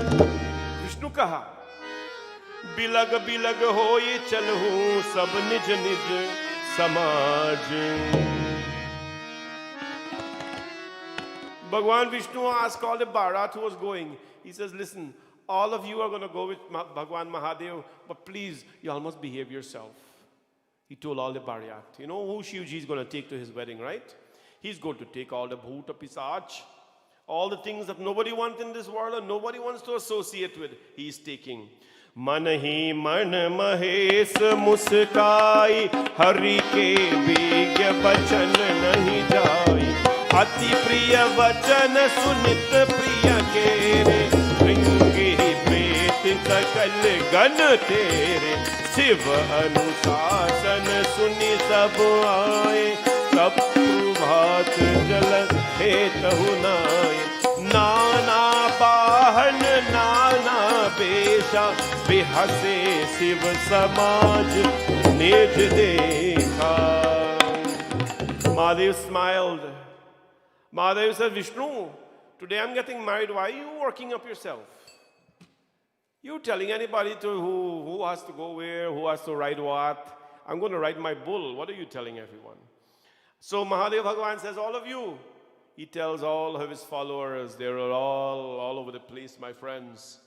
Vishnu kaha bilag bilag hoye chalhu sab nij nij samaj. Bhagwan Vishnu asked all the Bharat who was going. He says, listen, all of you are going to go with Bhagwan Mahadev, but please, you all must behave yourself. He told all the Bharat. You know who Shivji is going to take to his wedding, right? He's going to take all the bhuta pisach, all the things that nobody wants in this world and nobody wants to associate with. He's taking. मन ही मन महेश मुस्काई हरि के विज्ञ बचन नहीं जाई अति प्रिय वचन सुनित प्रिय केरे श्रृंगी प्रेत सकल गण तेरे शिव अनुशासन सुनि सब आए सब प्रभात जल हेतु नाय नाना बाहन नाना बेशा बेहसे शिव समाज निज देखा. Mahadev smiled. Mahadev said, Vishnu, today I'm getting married. Why are you working up yourself? You telling anybody to who has to go where, who has to ride what? I'm going to ride my bull. What are you telling everyone? So Mahadev Bhagavan says, all of you. He tells all of his followers, they're all over the place, my friends.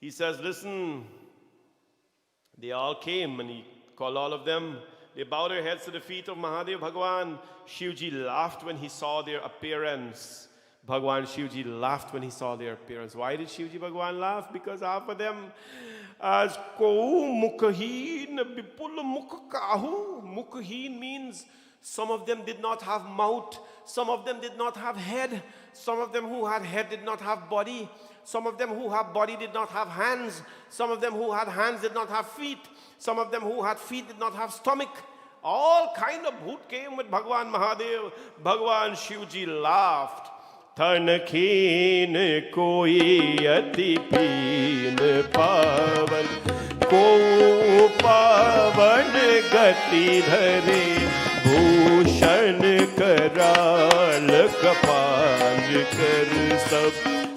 He says, listen, they all came and he called all of them. They bowed their heads to the feet of Mahadev Bhagavan. Shivji laughed when he saw their appearance. Bhagwan Shivji laughed when he saw their appearance. Why did Shivji Bhagavan laugh? Because half of them, as kou mukhheen bipul mukh kahu. Mukhheen means some of them did not have mouth. Some of them did not have head. Some of them who had head did not have body. Some of them who had body did not have hands. Some of them who had hands did not have feet. Some of them who had feet did not have stomach. All kind of bhoot came with Bhagwan Mahadev. Bhagwan Shivji laughed. Than kheen koi ati peen pavan ko pavan gati dhare Bhushan कराल कपाल कर सब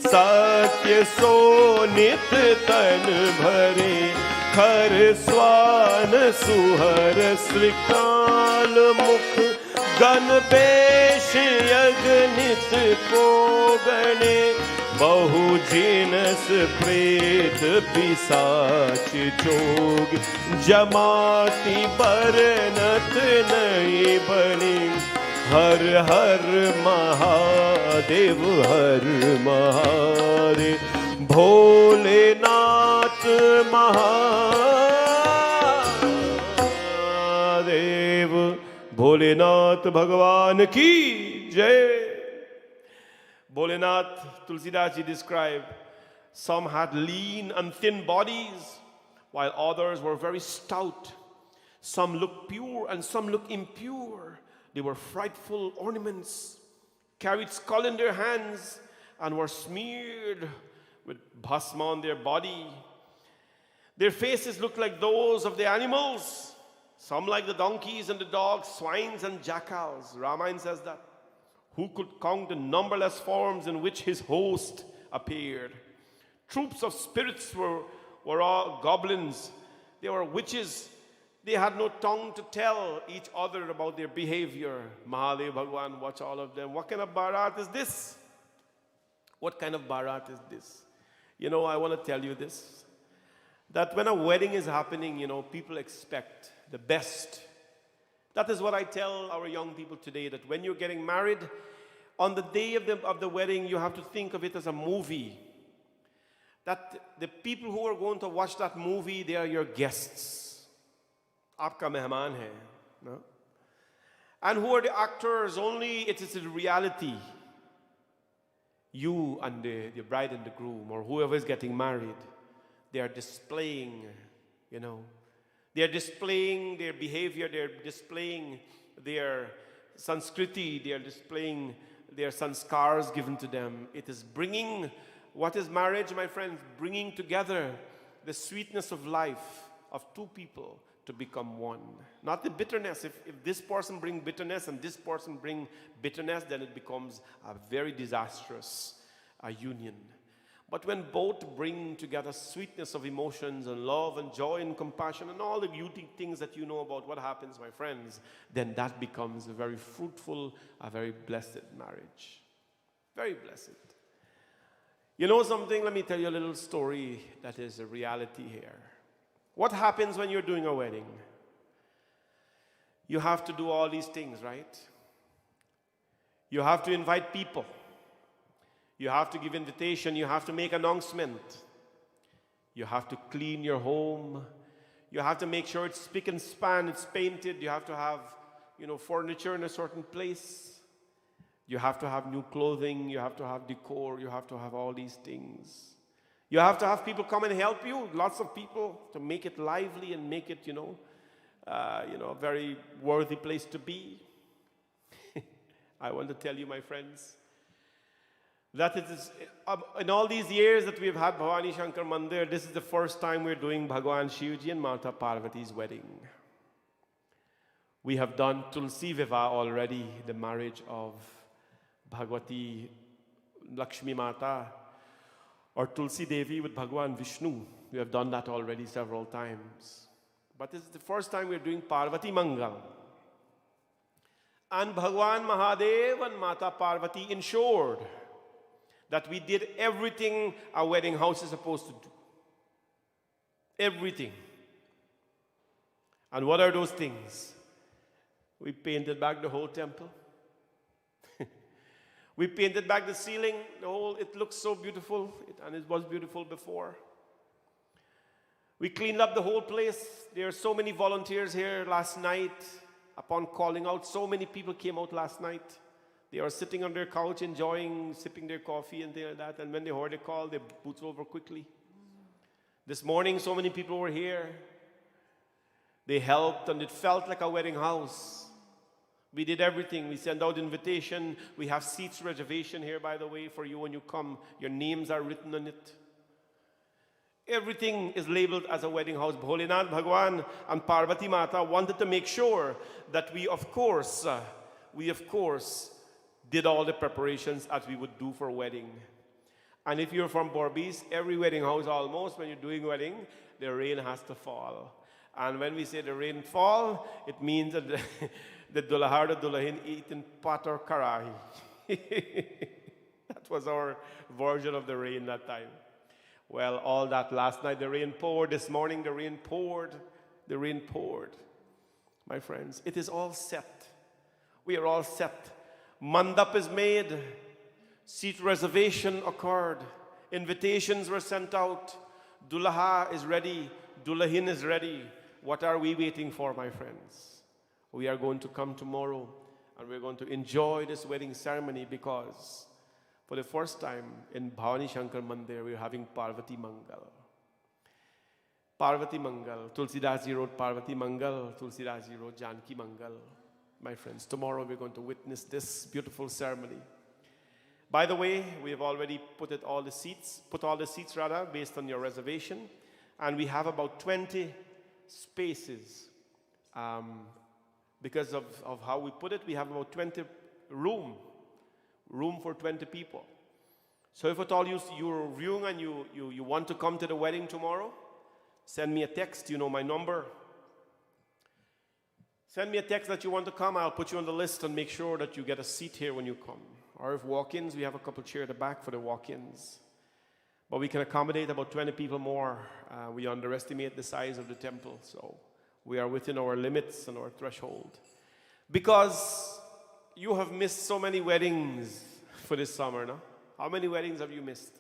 सत्य सोनित तन भरे खर स्वान सुहर श्रीकाल मुख गण पेश यज्ञनित को गणे बहु जिनस प्रेत पिशाच जोग जमाति बरनत नहीं बनी हर हर महादेव हर महारे भोलेनाथ महादेव भोलेनाथ भगवान की जय. Bholenath, Tulsidas ji described, some had lean and thin bodies, while others were very stout. Some looked pure and some looked impure. They were frightful ornaments, carried skull in their hands, and were smeared with bhasma on their body. Their faces looked like those of the animals, some like the donkeys and the dogs, swines and jackals. Ramayana says that. Who could count the numberless forms in which his host appeared? Troops of spirits were all goblins. They were witches. They had no tongue to tell each other about their behavior. Mahadev Bhagwan, watch all of them. What kind of Bharat is this? What kind of Bharat is this? You know, I want to tell you this. That when a wedding is happening, you know, people expect the best. That is what I tell our young people today, that when you're getting married, on the day of the wedding, you have to think of it as a movie. That the people who are going to watch that movie, they are your guests. Aapka mehman hai. No? And who are the actors? Only it is a reality. You and the bride and the groom, or whoever is getting married, they are displaying, you know, they are displaying their behavior, they are displaying their sanskriti, they are displaying their sanskars given to them. It is bringing, what is marriage, my friends? Bringing together the sweetness of life of two people to become one. Not the bitterness. If this person brings bitterness and this person brings bitterness, then it becomes a very disastrous union. But when both bring together sweetness of emotions and love and joy and compassion and all the beauty things that you know about what happens, my friends, then that becomes a very fruitful, a very blessed marriage. Very blessed. You know something? Let me tell you a little story that is a reality here. What happens when you're doing a wedding? You have to do all these things, right? You have to invite people. You have to give invitation. You have to make announcement. You have to clean your home. You have to make sure it's spick and span, it's painted. You have to have, furniture in a certain place. You have to have new clothing. You have to have decor. You have to have all these things. You have to have people come and help you, lots of people, to make it lively and make it, a very worthy place to be. I want to tell you, my friends, that it is, in all these years that we've had Bhavani Shankar Mandir, this is the first time we're doing Bhagwan Shivji and Mata Parvati's wedding. We have done Tulsi Vivaah already, the marriage of Bhagwati Lakshmi Mata, or Tulsi Devi with Bhagwan Vishnu. We have done that already several times. But this is the first time we're doing Parvati Mangal. And Bhagwan Mahadev and Mata Parvati ensured that we did everything a wedding house is supposed to do. Everything. And what are those things? We painted back the whole temple. We painted back the ceiling, it looks so beautiful, and it was beautiful before. We cleaned up the whole place. There are so many volunteers here last night. Upon calling out, so many people came out last night. They are sitting on their couch, enjoying, sipping their coffee and things like that. And when they heard the call, they boots over quickly. This morning, so many people were here. They helped, and it felt like a wedding house. We did everything. We sent out invitation. We have seats reservation here, by the way, for you when you come. Your names are written on it. Everything is labeled as a wedding house. Bholinath Bhagwan and Parvati Mata wanted to make sure that we, of course, did all the preparations as we would do for a wedding. And if you're from Borbis, every wedding house almost, when you're doing wedding, the rain has to fall. And when we say the rain fall, it means that the Dulahar, the Dulahin eat in pat or karahi. That was our version of the rain that time. Well, all that last night, the rain poured. This morning, the rain poured. The rain poured. My friends, it is all set. We are all set. Mandap is made. Seat reservation occurred. Invitations were sent out. Dulaha is ready. Dulahin is ready. What are we waiting for, my friends? We are going to come tomorrow, and we're going to enjoy this wedding ceremony, because for the first time in Bhavani Shankar Mandir, we're having Parvati Mangal. Parvati Mangal. Tulsidas Ji wrote Parvati Mangal. Tulsidas Ji wrote Janki Mangal. My friends, tomorrow we're going to witness this beautiful ceremony. By the way, we have already put all the seats based on your reservation. And we have about 20 spaces. Because of how we put it, we have about 20 room for 20 people. So if at all you're viewing and you want to come to the wedding tomorrow, send me a text. You know my number. Send me a text that you want to come. I'll put you on the list and make sure that you get a seat here when you come. Or if walk-ins, we have a couple chairs at the back for the walk-ins. But we can accommodate about 20 people more. We underestimate the size of the temple, so we are within our limits and our threshold. Because you have missed so many weddings for this summer, no? How many weddings have you missed?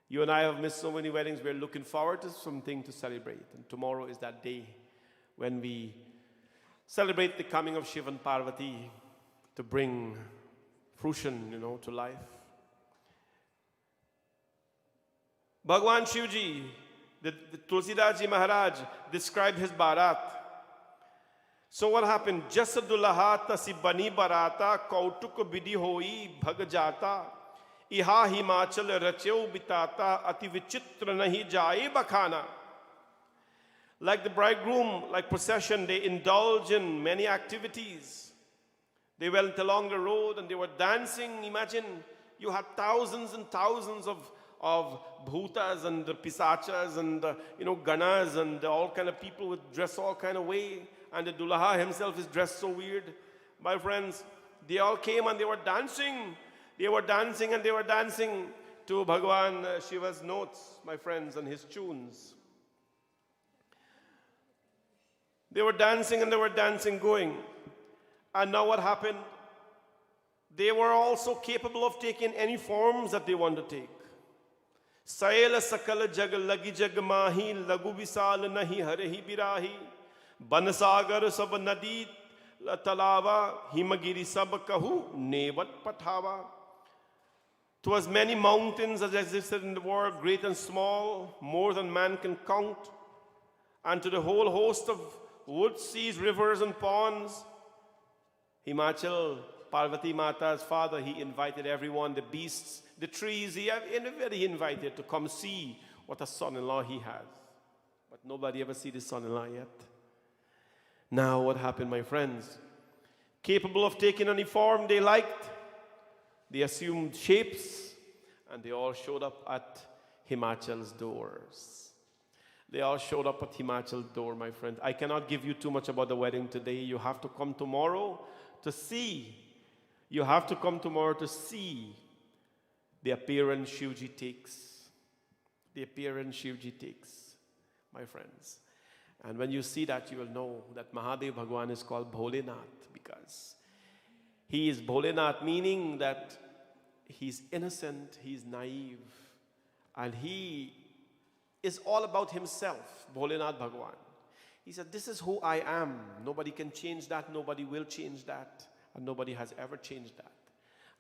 You and I have missed so many weddings. We're looking forward to something to celebrate. And tomorrow is that day when we celebrate the coming of Shiva and Parvati to bring fruition, to life. Bhagwan Shivji, the Tulsidas Ji Maharaj described his Bharat. So what happened? Jas dulaha tasi bani barata kautuk bidi hoi bhag jata iha himachal racheu bitata ati vichitra nahi jaye bakhana. Like the bridegroom, like procession, they indulge in many activities. They went along the road and they were dancing. Imagine you had thousands and thousands of bhutas and pisachas and ganas and all kind of people with dress all kind of way. And the Dulaha himself is dressed so weird. My friends, they all came and they were dancing. They were dancing and they were dancing to Bhagwan Shiva's notes, my friends, and his tunes. They were dancing and they were dancing going. And now what happened? They were also capable of taking any forms that they want to take. Saela sakala jag lagi jag mahi lagu visal nahi harehi birahi bansagar sab nadi talava himagiri sab kahu nevat pathawa. 'Twas many mountains as existed in the world, great and small, more than man can count. And to the whole host of woods, seas, rivers, and ponds, Himachal, Parvati Mata's father, he invited everyone, the beasts, the trees, he invited to come see what a son-in-law he has. But nobody ever see this son-in-law yet. Now what happened, my friends? Capable of taking any form they liked, they assumed shapes, and they all showed up at Himachal's doors. They all showed up at Himachal's door, my friend. I cannot give you too much about the wedding today. You have to come tomorrow to see. You have to come tomorrow to see the appearance Shivji takes. The appearance Shivji takes, my friends. And when you see that, you will know that Mahadev Bhagwan is called Bholenath because he is Bholenath, meaning that he's innocent, he's naive, and he is all about himself, Bholenath Bhagwan. He said, this is who I am. Nobody can change that, nobody will change that, and nobody has ever changed that.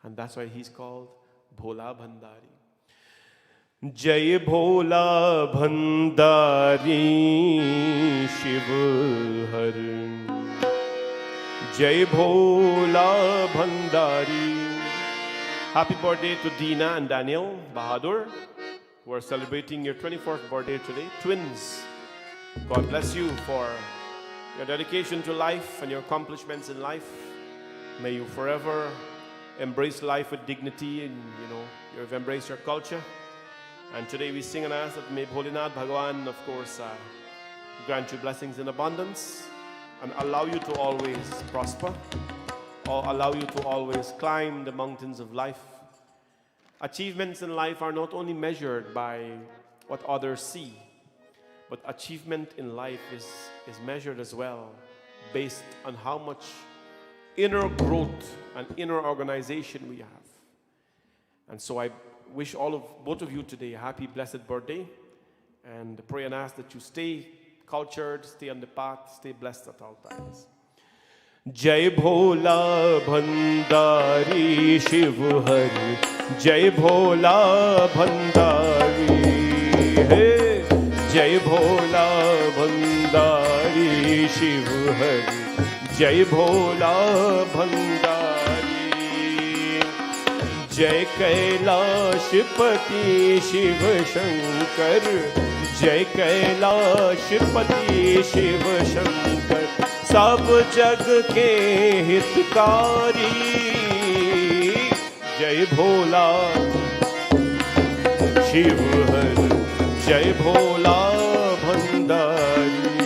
And that's why he's called Bhola Bhandari. Jai Bhola Bhandari Shiv Har. Jai Bhola Bhandari. Happy birthday to Dina and Daniel Bahadur, who are celebrating your 24th birthday today. Twins, God bless you for your dedication to life and your accomplishments in life. May you forever embrace life with dignity and, you've embraced your culture. And today we sing and ask that may Bholenath Bhagwan, of course, grant you blessings in abundance and allow you to always prosper, or allow you to always climb the mountains of life. Achievements in life are not only measured by what others see, but achievement in life is measured as well based on how much inner growth and inner organization we have. And so I wish both of you today a happy, blessed birthday, and pray and ask that you stay cultured, stay on the path, stay blessed at all times. Jai Bhola Bhandari Shiv Har. Jai Bhola Bhandari. Hey. Jai Bhola Bhandari Shiv Har. Jai Bhola Bhandari. Jai Kailashpati Shiv Shankar. Jai Kailashpati Shiv Shankar. सब जग के हितकारी. जय भोला शिव हर. जय भोला भंडारी.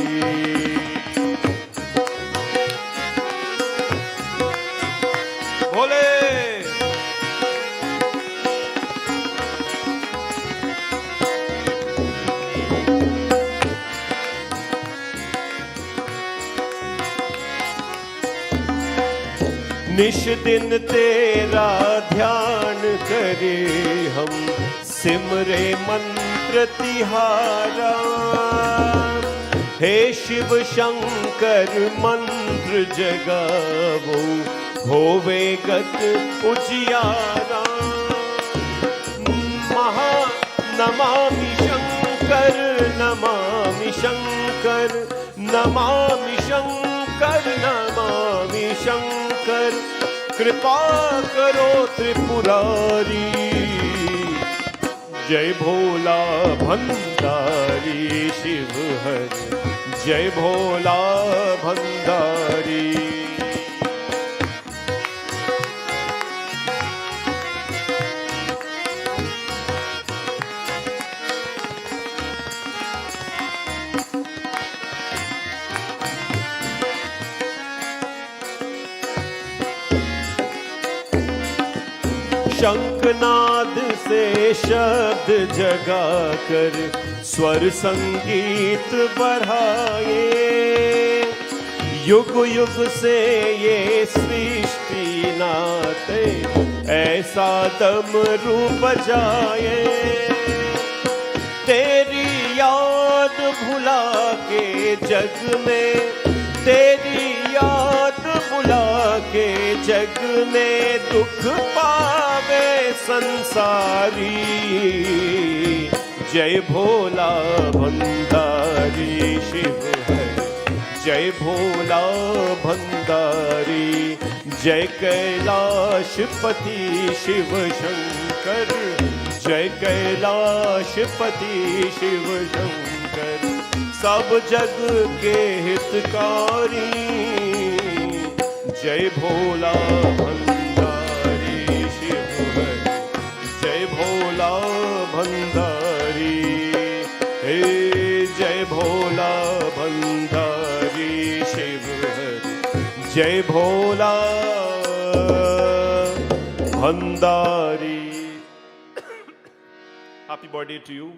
भोले निश दिन तेरा ध्यान करे हम, सिमरे मंत्र तिहारा. हे शिव शंकर मंत्र जगावो, होवे गत उजियारा. महा नमामि शंकर, नमामि शंकर, नमामि शंकर, नमामि शंकर. कृपा करो त्रिपुरारी. जय भोला भंडारी शिव हर, जय भोला भंडारी। शंखनाद से शब्द जगा कर स्वर संगीत बढ़ाए, युग युग से ये सृष्टि नाते ऐसा डमरू बजाए। तेरी याद भुला के जग में, तेरी याद भुला के जग में दुख पावे संसारी। जय भोला भंडारी शिव हर, जय भोला भंडारी। जय कैलाशपति शिव शंकर, जय कैलाशपति शिव शंकर। सब जग के हितकारी, जय भोला भंडारी शिव हर, जय भोला भंडारी। हे जय भोला भंडारी शिव हर, जय Bhola Bhandari. Happy birthday to you.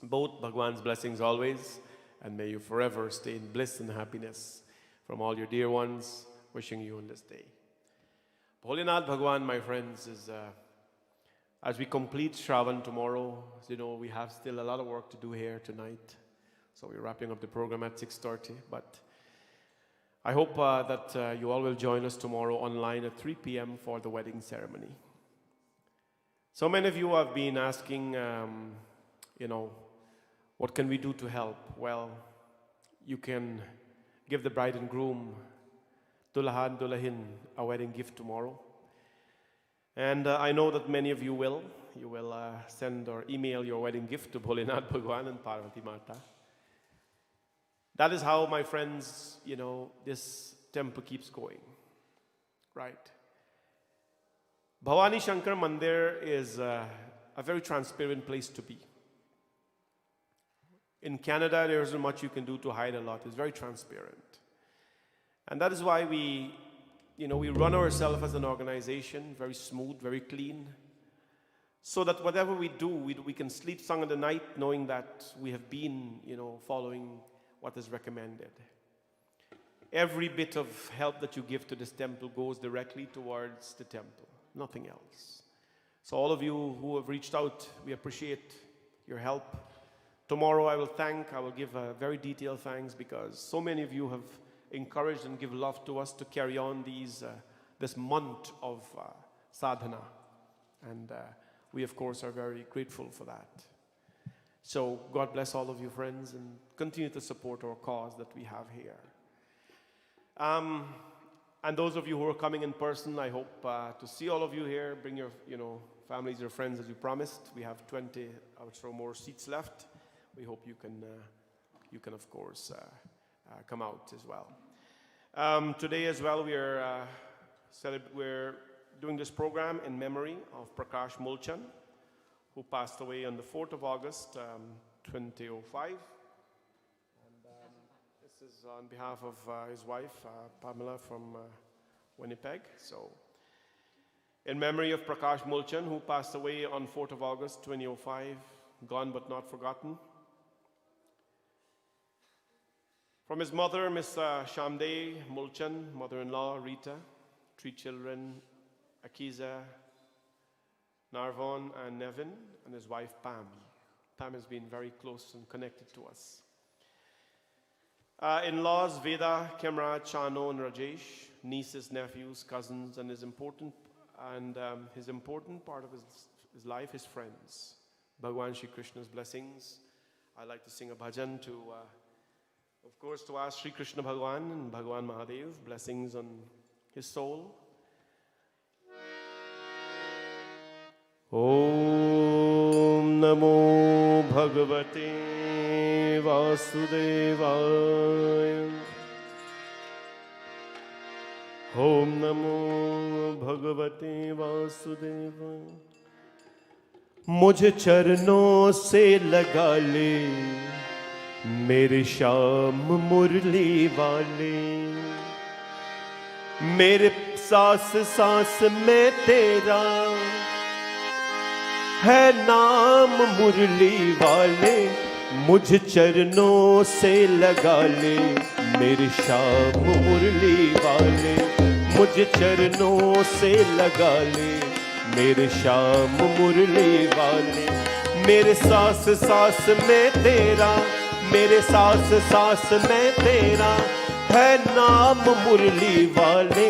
Both Bhagwan's blessings always, and may you forever stay in bliss and happiness from all your dear ones. Wishing you on this day. Bholenath Bhagwan, my friends, is as we complete Shravan tomorrow, you know, we have still a lot of work to do here tonight. So we're wrapping up the program at 6:30. But I hope that you all will join us tomorrow online at 3 p.m. for the wedding ceremony. So many of you have been asking, you know, what can we do to help? Well, you can give the bride and groom, Dulaha and Dulahin, a wedding gift tomorrow. And I know that many of you will. You will send or email your wedding gift to Bholenath Bhagwan and Parvati Mata. That is how, my friends, you know, this temple keeps going. Right? Bhavani Shankar Mandir is a very transparent place to be. In Canada, there isn't much you can do to hide a lot. It's very transparent. And that is why we run ourselves as an organization, very smooth, very clean, so that whatever we do, we can sleep strong in the night knowing that we have been, following what is recommended. Every bit of help that you give to this temple goes directly towards the temple, nothing else. So all of you who have reached out, we appreciate your help. Tomorrow I will give a very detailed thanks, because so many of you have encouraged and give love to us to carry on this month of sadhana. And we, of course, are very grateful for that. So God bless all of you, friends, and continue to support our cause that we have here. And those of you who are coming in person, I hope to see all of you here. Bring your families, your friends, as you promised. We have 20 or so more seats left. We hope you can of course come out as well. Today as well, we're doing this program in memory of Prakash Mulchan, who passed away on the 4th of August, 2005. And this is on behalf of his wife, Pamela, from Winnipeg. So, in memory of Prakash Mulchan, who passed away on 4th of August, 2005, gone but not forgotten. From his mother, Miss Shamde Mulchan, mother-in-law Rita, 3 children, Akiza, Narvon, and Nevin, and his wife Pam. Pam has been very close and connected to us. In-laws Veda, Kemra, Chano, and Rajesh, nieces, nephews, cousins, and his important part of his life, his friends. Bhagwan Shri Krishna's blessings. I like to sing a bhajan to, of course, to ask Shri Krishna Bhagwan and Bhagwan Mahadev blessings on his soul. Om नमो भगवते वासुदेवाय। ओम नमो भगवते वासुदेवाय। मुझ चरणों से लगा ले मेरे श्याम मुरली वाले। मेरे सांस सांस में तेरा है नाम मुरली वाले। मुझ चरणों से लगा ले मेरे श्याम मुरली वाले। मुझ चरणों से लगा ले मेरे श्याम मुरली वाले। मेरे सांस सांस में तेरा, मेरे सांस सांस में तेरा है नाम मुरली वाले।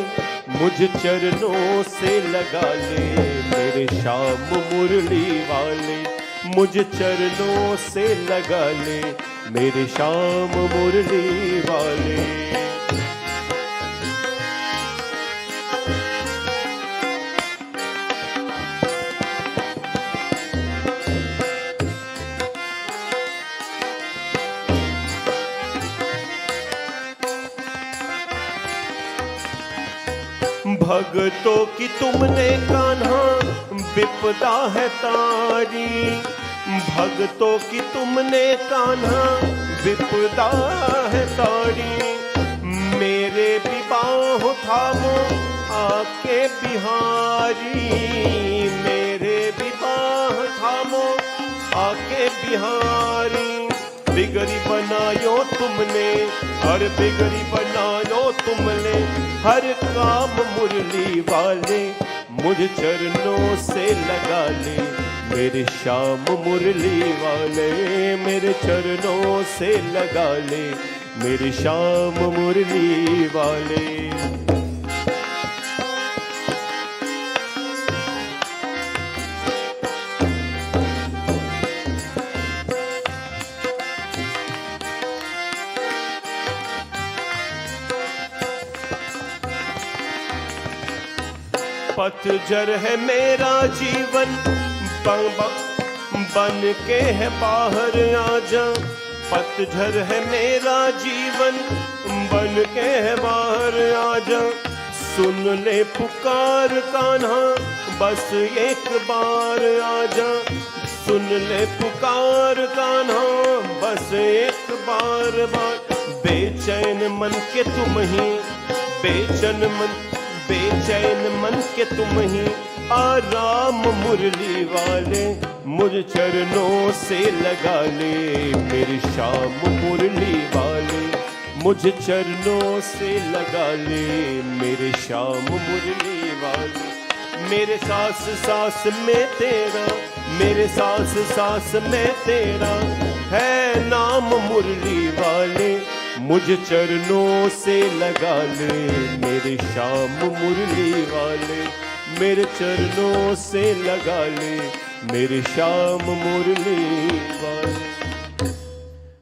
मुझ चरणों से लगा ले मेरे श्याम मुरली वाले। मुझ चरणों से लगा ले मेरे श्याम मुरली वाले। भगतों की तुमने कान्हा विपदा है तारी। भगतों की तुमने कान्हा विपदा है तारी। मेरे विवाह थामो आके बिहारी। मेरे विवाह थामो आके बिहारी। बिगड़ी बनायो तुमने, हर बिगड़ी बनायो तुमने हर काम मुरली वाले। मुझ चरणों से लगा ले मेरे श्याम मुरली वाले। मेरे चरणों से लगा ले मेरे श्याम मुरली वाले। पतझर है मेरा जीवन बन के है बाहर आजा। पतझर है मेरा जीवन बन के है बाहर आजा। सुन ले पुकार कान्हा बस एक बार आजा। सुन ले पुकार कान्हा बस एक बार। बेचैन मन के तुम ही, बेचैन मन के तुम ही आराम मुरली वाले। मुझ चरणों से लगा ले मेरे श्याम मुरली वाले। मुझ चरणों से लगा ले मेरे श्याम मुरली वाले। मेरे सांस सांस में तेरा, मेरे सांस सांस में तेरा है नाम मुरली वाले। मुझ चरणों से लगा ले मेरे श्याम मुरली वाले। मेरे चरणों से लगा ले मेरे श्याम मुरली वाले।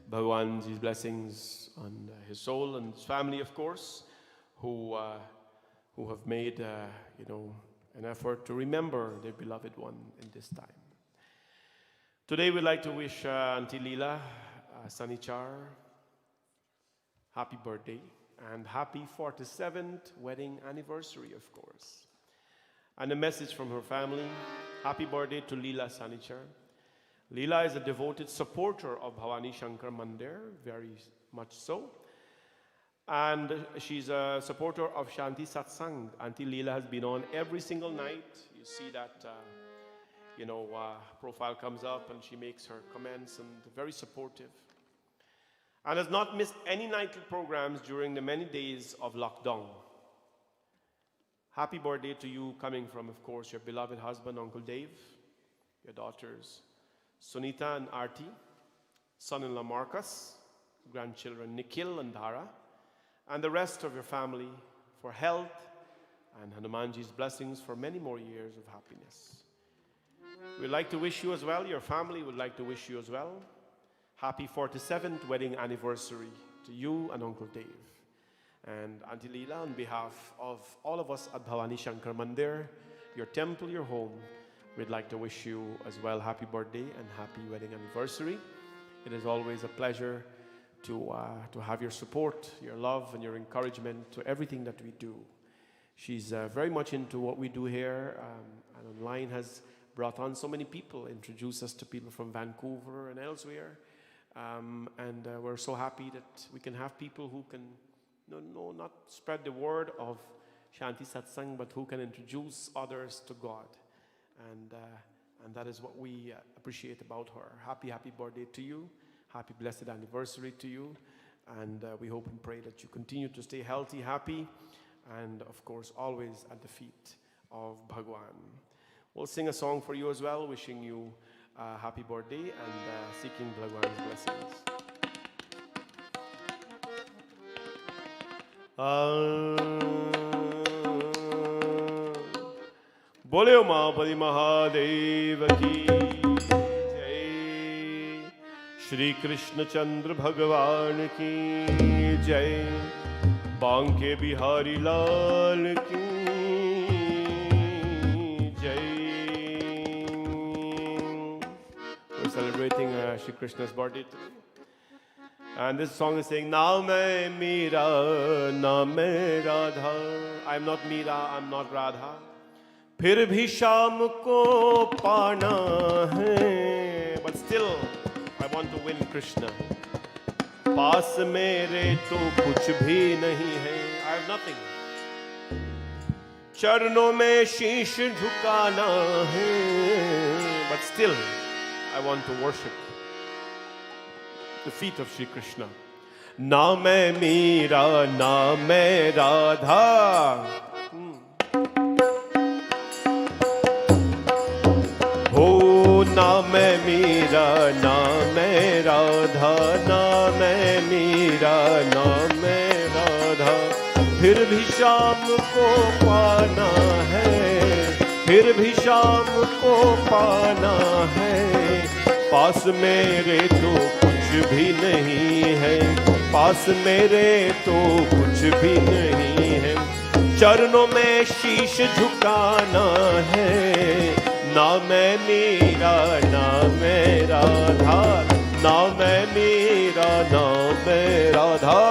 Bhagwan's blessings on his soul and his family, of course, who have made an effort to remember their beloved one in this time. Today we'd like to wish Auntie Leela Sanichar happy birthday and happy 47th wedding anniversary, of course. And a message from her family. Happy birthday to Leela Sanichar. Leela is a devoted supporter of Bhavani Shankar Mandir, very much so. And she's a supporter of Shanti Satsang. Auntie Leela has been on every single night. You see that, profile comes up and she makes her comments and very supportive. And has not missed any nightly programs during the many days of lockdown. Happy birthday to you, coming from, of course, your beloved husband, Uncle Dave, your daughters, Sunita and Arti, son-in-law Marcus, grandchildren Nikhil and Dhara, and the rest of your family for health and Hanumanji's blessings for many more years of happiness. We'd like to wish you as well, your family would like to wish you as well, happy 47th wedding anniversary to you and Uncle Dave. And Auntie Leela, on behalf of all of us at Bhavani Shankar Mandir, your temple, your home, we'd like to wish you as well happy birthday and happy wedding anniversary. It is always a pleasure to have your support, your love, and your encouragement to everything that we do. She's very much into what we do here, and online has brought on so many people, introduced us to people from Vancouver and elsewhere. And we're so happy that we can have people who can not spread the word of Shanti Satsang, but who can introduce others to God. And that is what we appreciate about her. Happy birthday to you. Happy blessed anniversary to you. And we hope and pray that you continue to stay healthy, happy, and of course always at the feet of Bhagwan. We'll sing a song for you as well, wishing you a happy birthday and seeking Bhagwan's blessings. बोले उमापति महादेव की जय, श्री कृष्ण चंद्र भगवान की जय, बांके बिहारी लाल की जय. We're celebrating Shri Krishna's birthday today. And this song is saying, Na main Meera, na main Radha. I'm not Meera, I'm not Radha. फिर भी शाम को पाना है. But still, I want to win Krishna. पास मेरे तो कुछ भी नहीं है. I have nothing. चरणों में शीश झुकाना है. But still, I want to worship the feet of Shri Krishna. ना मैं मीरा, ना मैं राधा. हो ना मैं मीरा, ना मैं राधा, ना मैं मीरा, ना मैं राधा. फिर भी शाम को पाना है, फिर भी शाम को पाना है. पास मेरे तो कुछ भी नहीं है, पास मेरे तो कुछ भी नहीं है. चरणों में शीश झुकाना है. ना मैं मीरा, ना मैं राधा, ना मैं मीरा, ना मैं राधा.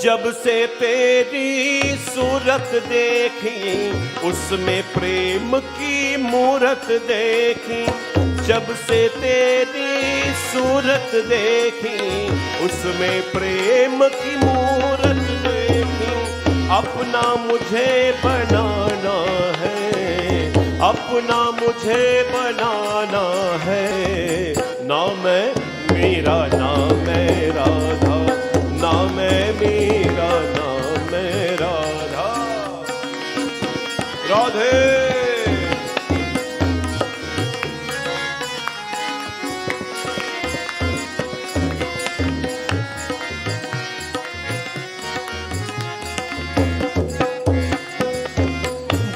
जब से तेरी सूरत देखी, उसमें प्रेम की मूरत देखी. जब से तेरी सूरत देखी, उसमें प्रेम की मूरत देखी. अपना मुझे बनाना है, अपना मुझे बनाना है. ना मैं मीरा, ना मैं राधा, ना मैं मीरा, ना मैं राधा. राधे.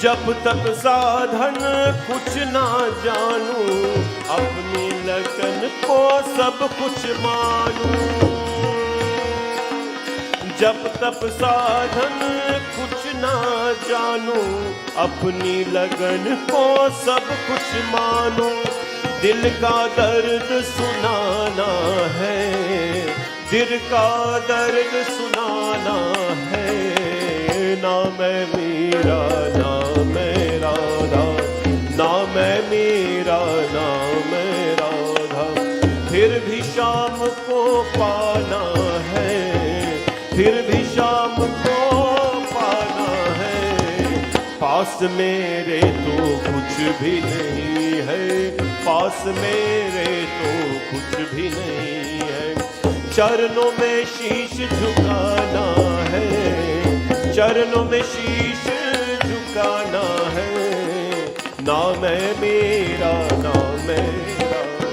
जब तक साधन कुछ ना जानूं, अपनी लगन को सब कुछ मानूं. जब तक साधन कुछ ना जानूं, अपनी लगन को सब कुछ मानूं. दिल का दर्द सुनाना है, दिल का दर्द सुनाना है. ना मैं मीरा, ना मैं राधा, ना मैं मीरा, ना मैं राधा. फिर भी शाम को पाना है, फिर भी शाम को पाना है. पास मेरे तो कुछ भी नहीं है, पास मेरे तो कुछ भी नहीं है. चरणों में शीश झुकाना है, चरणों में शीश झुकाना है. ना मैं मीरा, ना मैं राधा,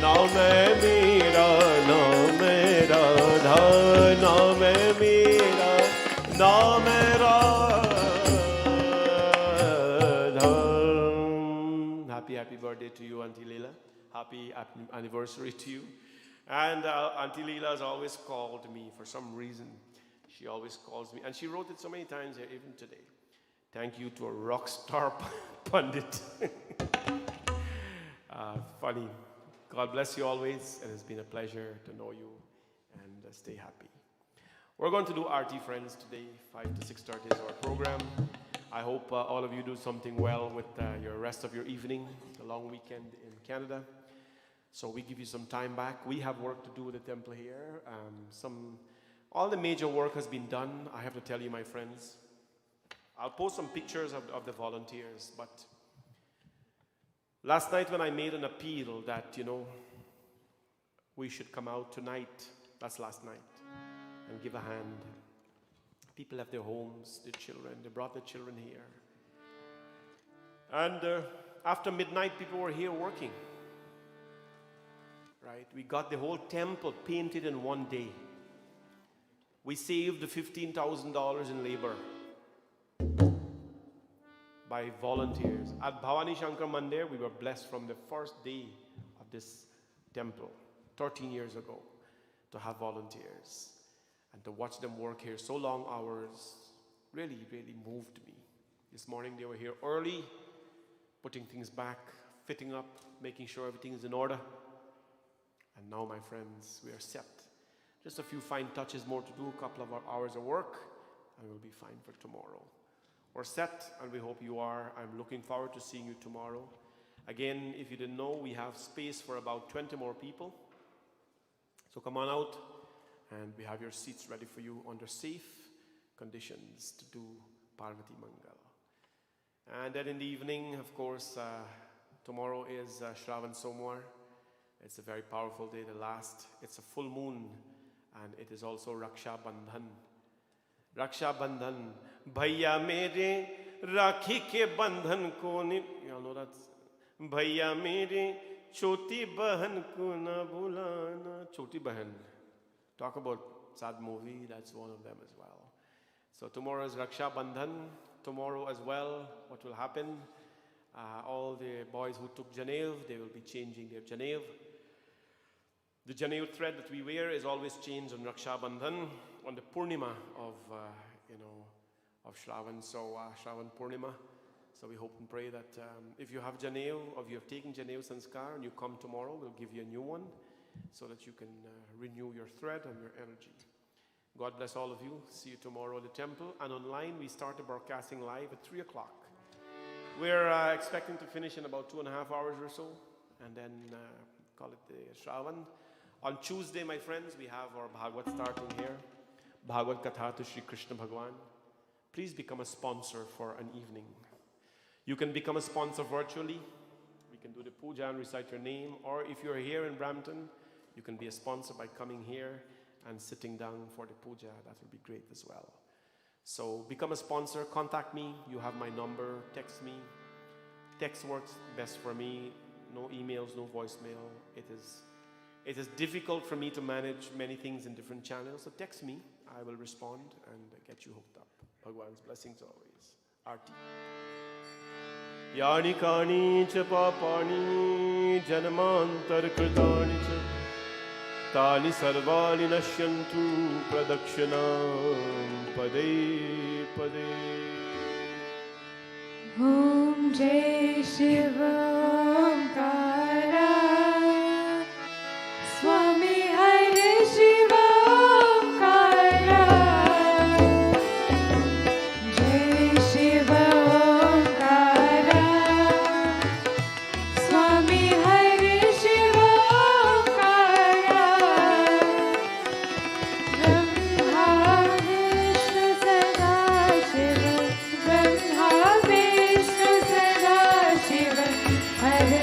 ना मैं मीरा, ना मैं राधा, ना मैं मीरा, ना मैं Radha. happy birthday to you, Auntie Leela. Happy anniversary to you. And Auntie Leela has always called me for some reason. She always calls me, and she wrote it so many times here, even today. Thank you to a rock star pundit. Funny. God bless you always. It has been a pleasure to know you, and stay happy. We're going to do RT Friends today, 5 to 6:30 is our program. I hope all of you do something well with your rest of your evening, the long weekend in Canada. So we give you some time back. We have work to do with the temple here. All the major work has been done. I have to tell you, my friends, I'll post some pictures of the volunteers, but last night when I made an appeal that, we should come out tonight, that's last night, and give a hand. People left their homes, their children, they brought their children here. And after midnight, people were here working. Right? We got the whole temple painted in one day. We saved $15,000 in labor by volunteers. At Bhavani Shankar Mandir, we were blessed from the first day of this temple, 13 years ago, to have volunteers. And to watch them work here so long hours really, really moved me. This morning they were here early, putting things back, fitting up, making sure everything is in order. And now, my friends, we are set. Just a few fine touches more to do, a couple of hours of work, and we'll be fine for tomorrow. We're set, and we hope you are. I'm looking forward to seeing you tomorrow. Again, if you didn't know, we have space for about 20 more people. So come on out, and we have your seats ready for you under safe conditions to do Parvati Mangal. And then in the evening, of course, tomorrow is Shravan Somwar. It's a very powerful day, the last. It's a full moon, and it is also Raksha Bandhan. Raksha Bandhan. Bhaiya mere rakhi ke bandhan ko ni... You all know that? Bhaiya mere choti bahan ko na bhulana. Choti bahan. Talk about sad movie, that's one of them as well. So tomorrow is Raksha Bandhan. Tomorrow as well, what will happen? All the boys who took Janev, they will be changing their Janev. The Janev thread that we wear is always changed on Raksha Bandhan, on the Purnima of Shravan, so Shravan Purnima. So we hope and pray that if you have Janev, or if you have taken Janev Sanskar and you come tomorrow, we'll give you a new one so that you can renew your thread and your energy. God bless all of you. See you tomorrow at the temple. And online, we started broadcasting live at 3 o'clock. We're expecting to finish in about 2.5 hours or so, and then call it the Shravan. On Tuesday, my friends, we have our Bhagavad starting here. Bhagavad Katha to Sri Krishna Bhagwan. Please become a sponsor for an evening. You can become a sponsor virtually. We can do the puja and recite your name. Or if you're here in Brampton, you can be a sponsor by coming here and sitting down for the puja. That will be great as well. So become a sponsor. Contact me. You have my number. Text me. Text works best for me. No emails, no voicemail. It is difficult for me to manage many things in different channels. So text me. I will respond and get you hooked up. Bhagwan's blessings always. Arti. Yani kani cha papani janmantar kritani cha tani sarvani nashyantu pradakshanam pade pade. Om Jai Shiva Omkara Swami Hare Shiva Omkara Jai Shiva Omkara Swami Hare Shiva Omkara Brahma Vishnu Sada Shiva Brahma Vishnu Sada Shiva Hare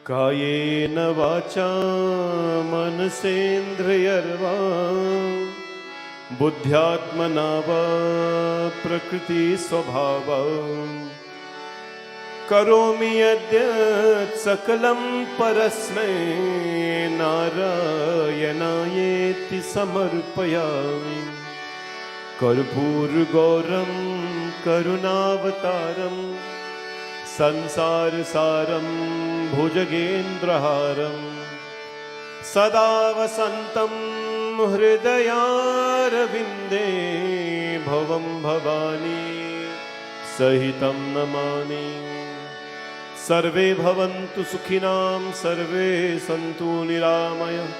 कायेन वाचा मनसेन्द्रियर्वा बुद्ध्यात्मना वा प्रकृति स्वभावं करोमि यद्यत् सकलं परस्मै नारायणायेति समर्पयामि। कर्पूरगौरं करुणावतारं संसारसारं भुजगेन्द्रहारं सदा वसन्तं हृदयारविन्दे भवं भवानी सहितं नमामि। सर्वे भवन्तु सुखिनां सर्वे सन्तु निरामयाः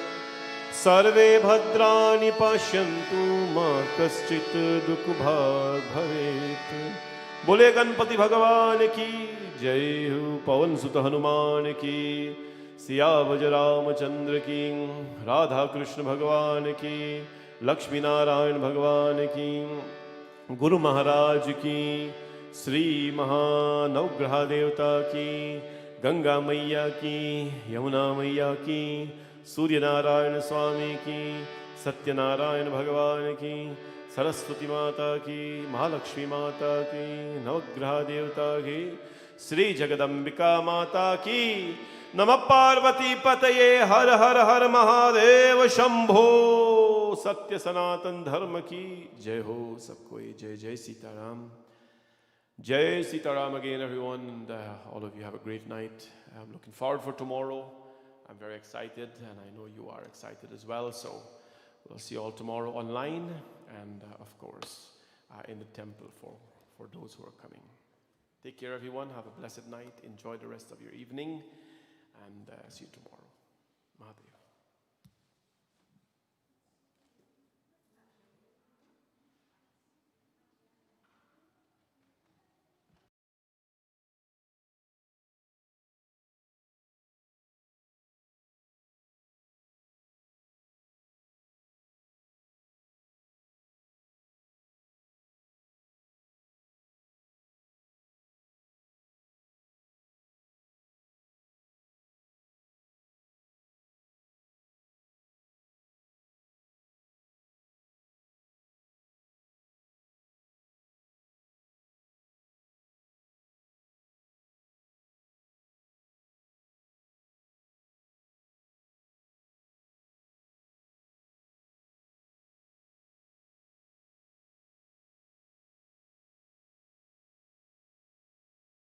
सर्वे भद्राणि पश्यन्तु मा कश्चित् दुःखभाग् भवेत्। बोले गणपति भगवान की जय हो। पवन सुत हनुमान की, सियावर रामचंद्र की, राधा कृष्ण भगवान की, लक्ष्मी नारायण भगवान की, गुरु महाराज की, श्री महानवग्रह देवता की, गंगा मैया की, यमुना मैया की, सूर्य नारायण स्वामी की, सत्यनारायण भगवान की, सरस्वती माता की, महालक्ष्मी माता की, नवग्रह देवता की, श्री जगदम्बिका माता की। नमः पार्वती पतये हर हर हर महादेव शंभो। सत्य सनातन धर्म की जय हो। सबको जय जय Sitaram. Jai Sitaram again, everyone, and all of you have a great night. I'm looking forward for tomorrow. I'm very excited, and I know you are excited as well. So we'll see you all tomorrow online, and of course in the temple for those who are coming. Take care, everyone. Have a blessed night. Enjoy the rest of your evening, and see you tomorrow. Mahadev.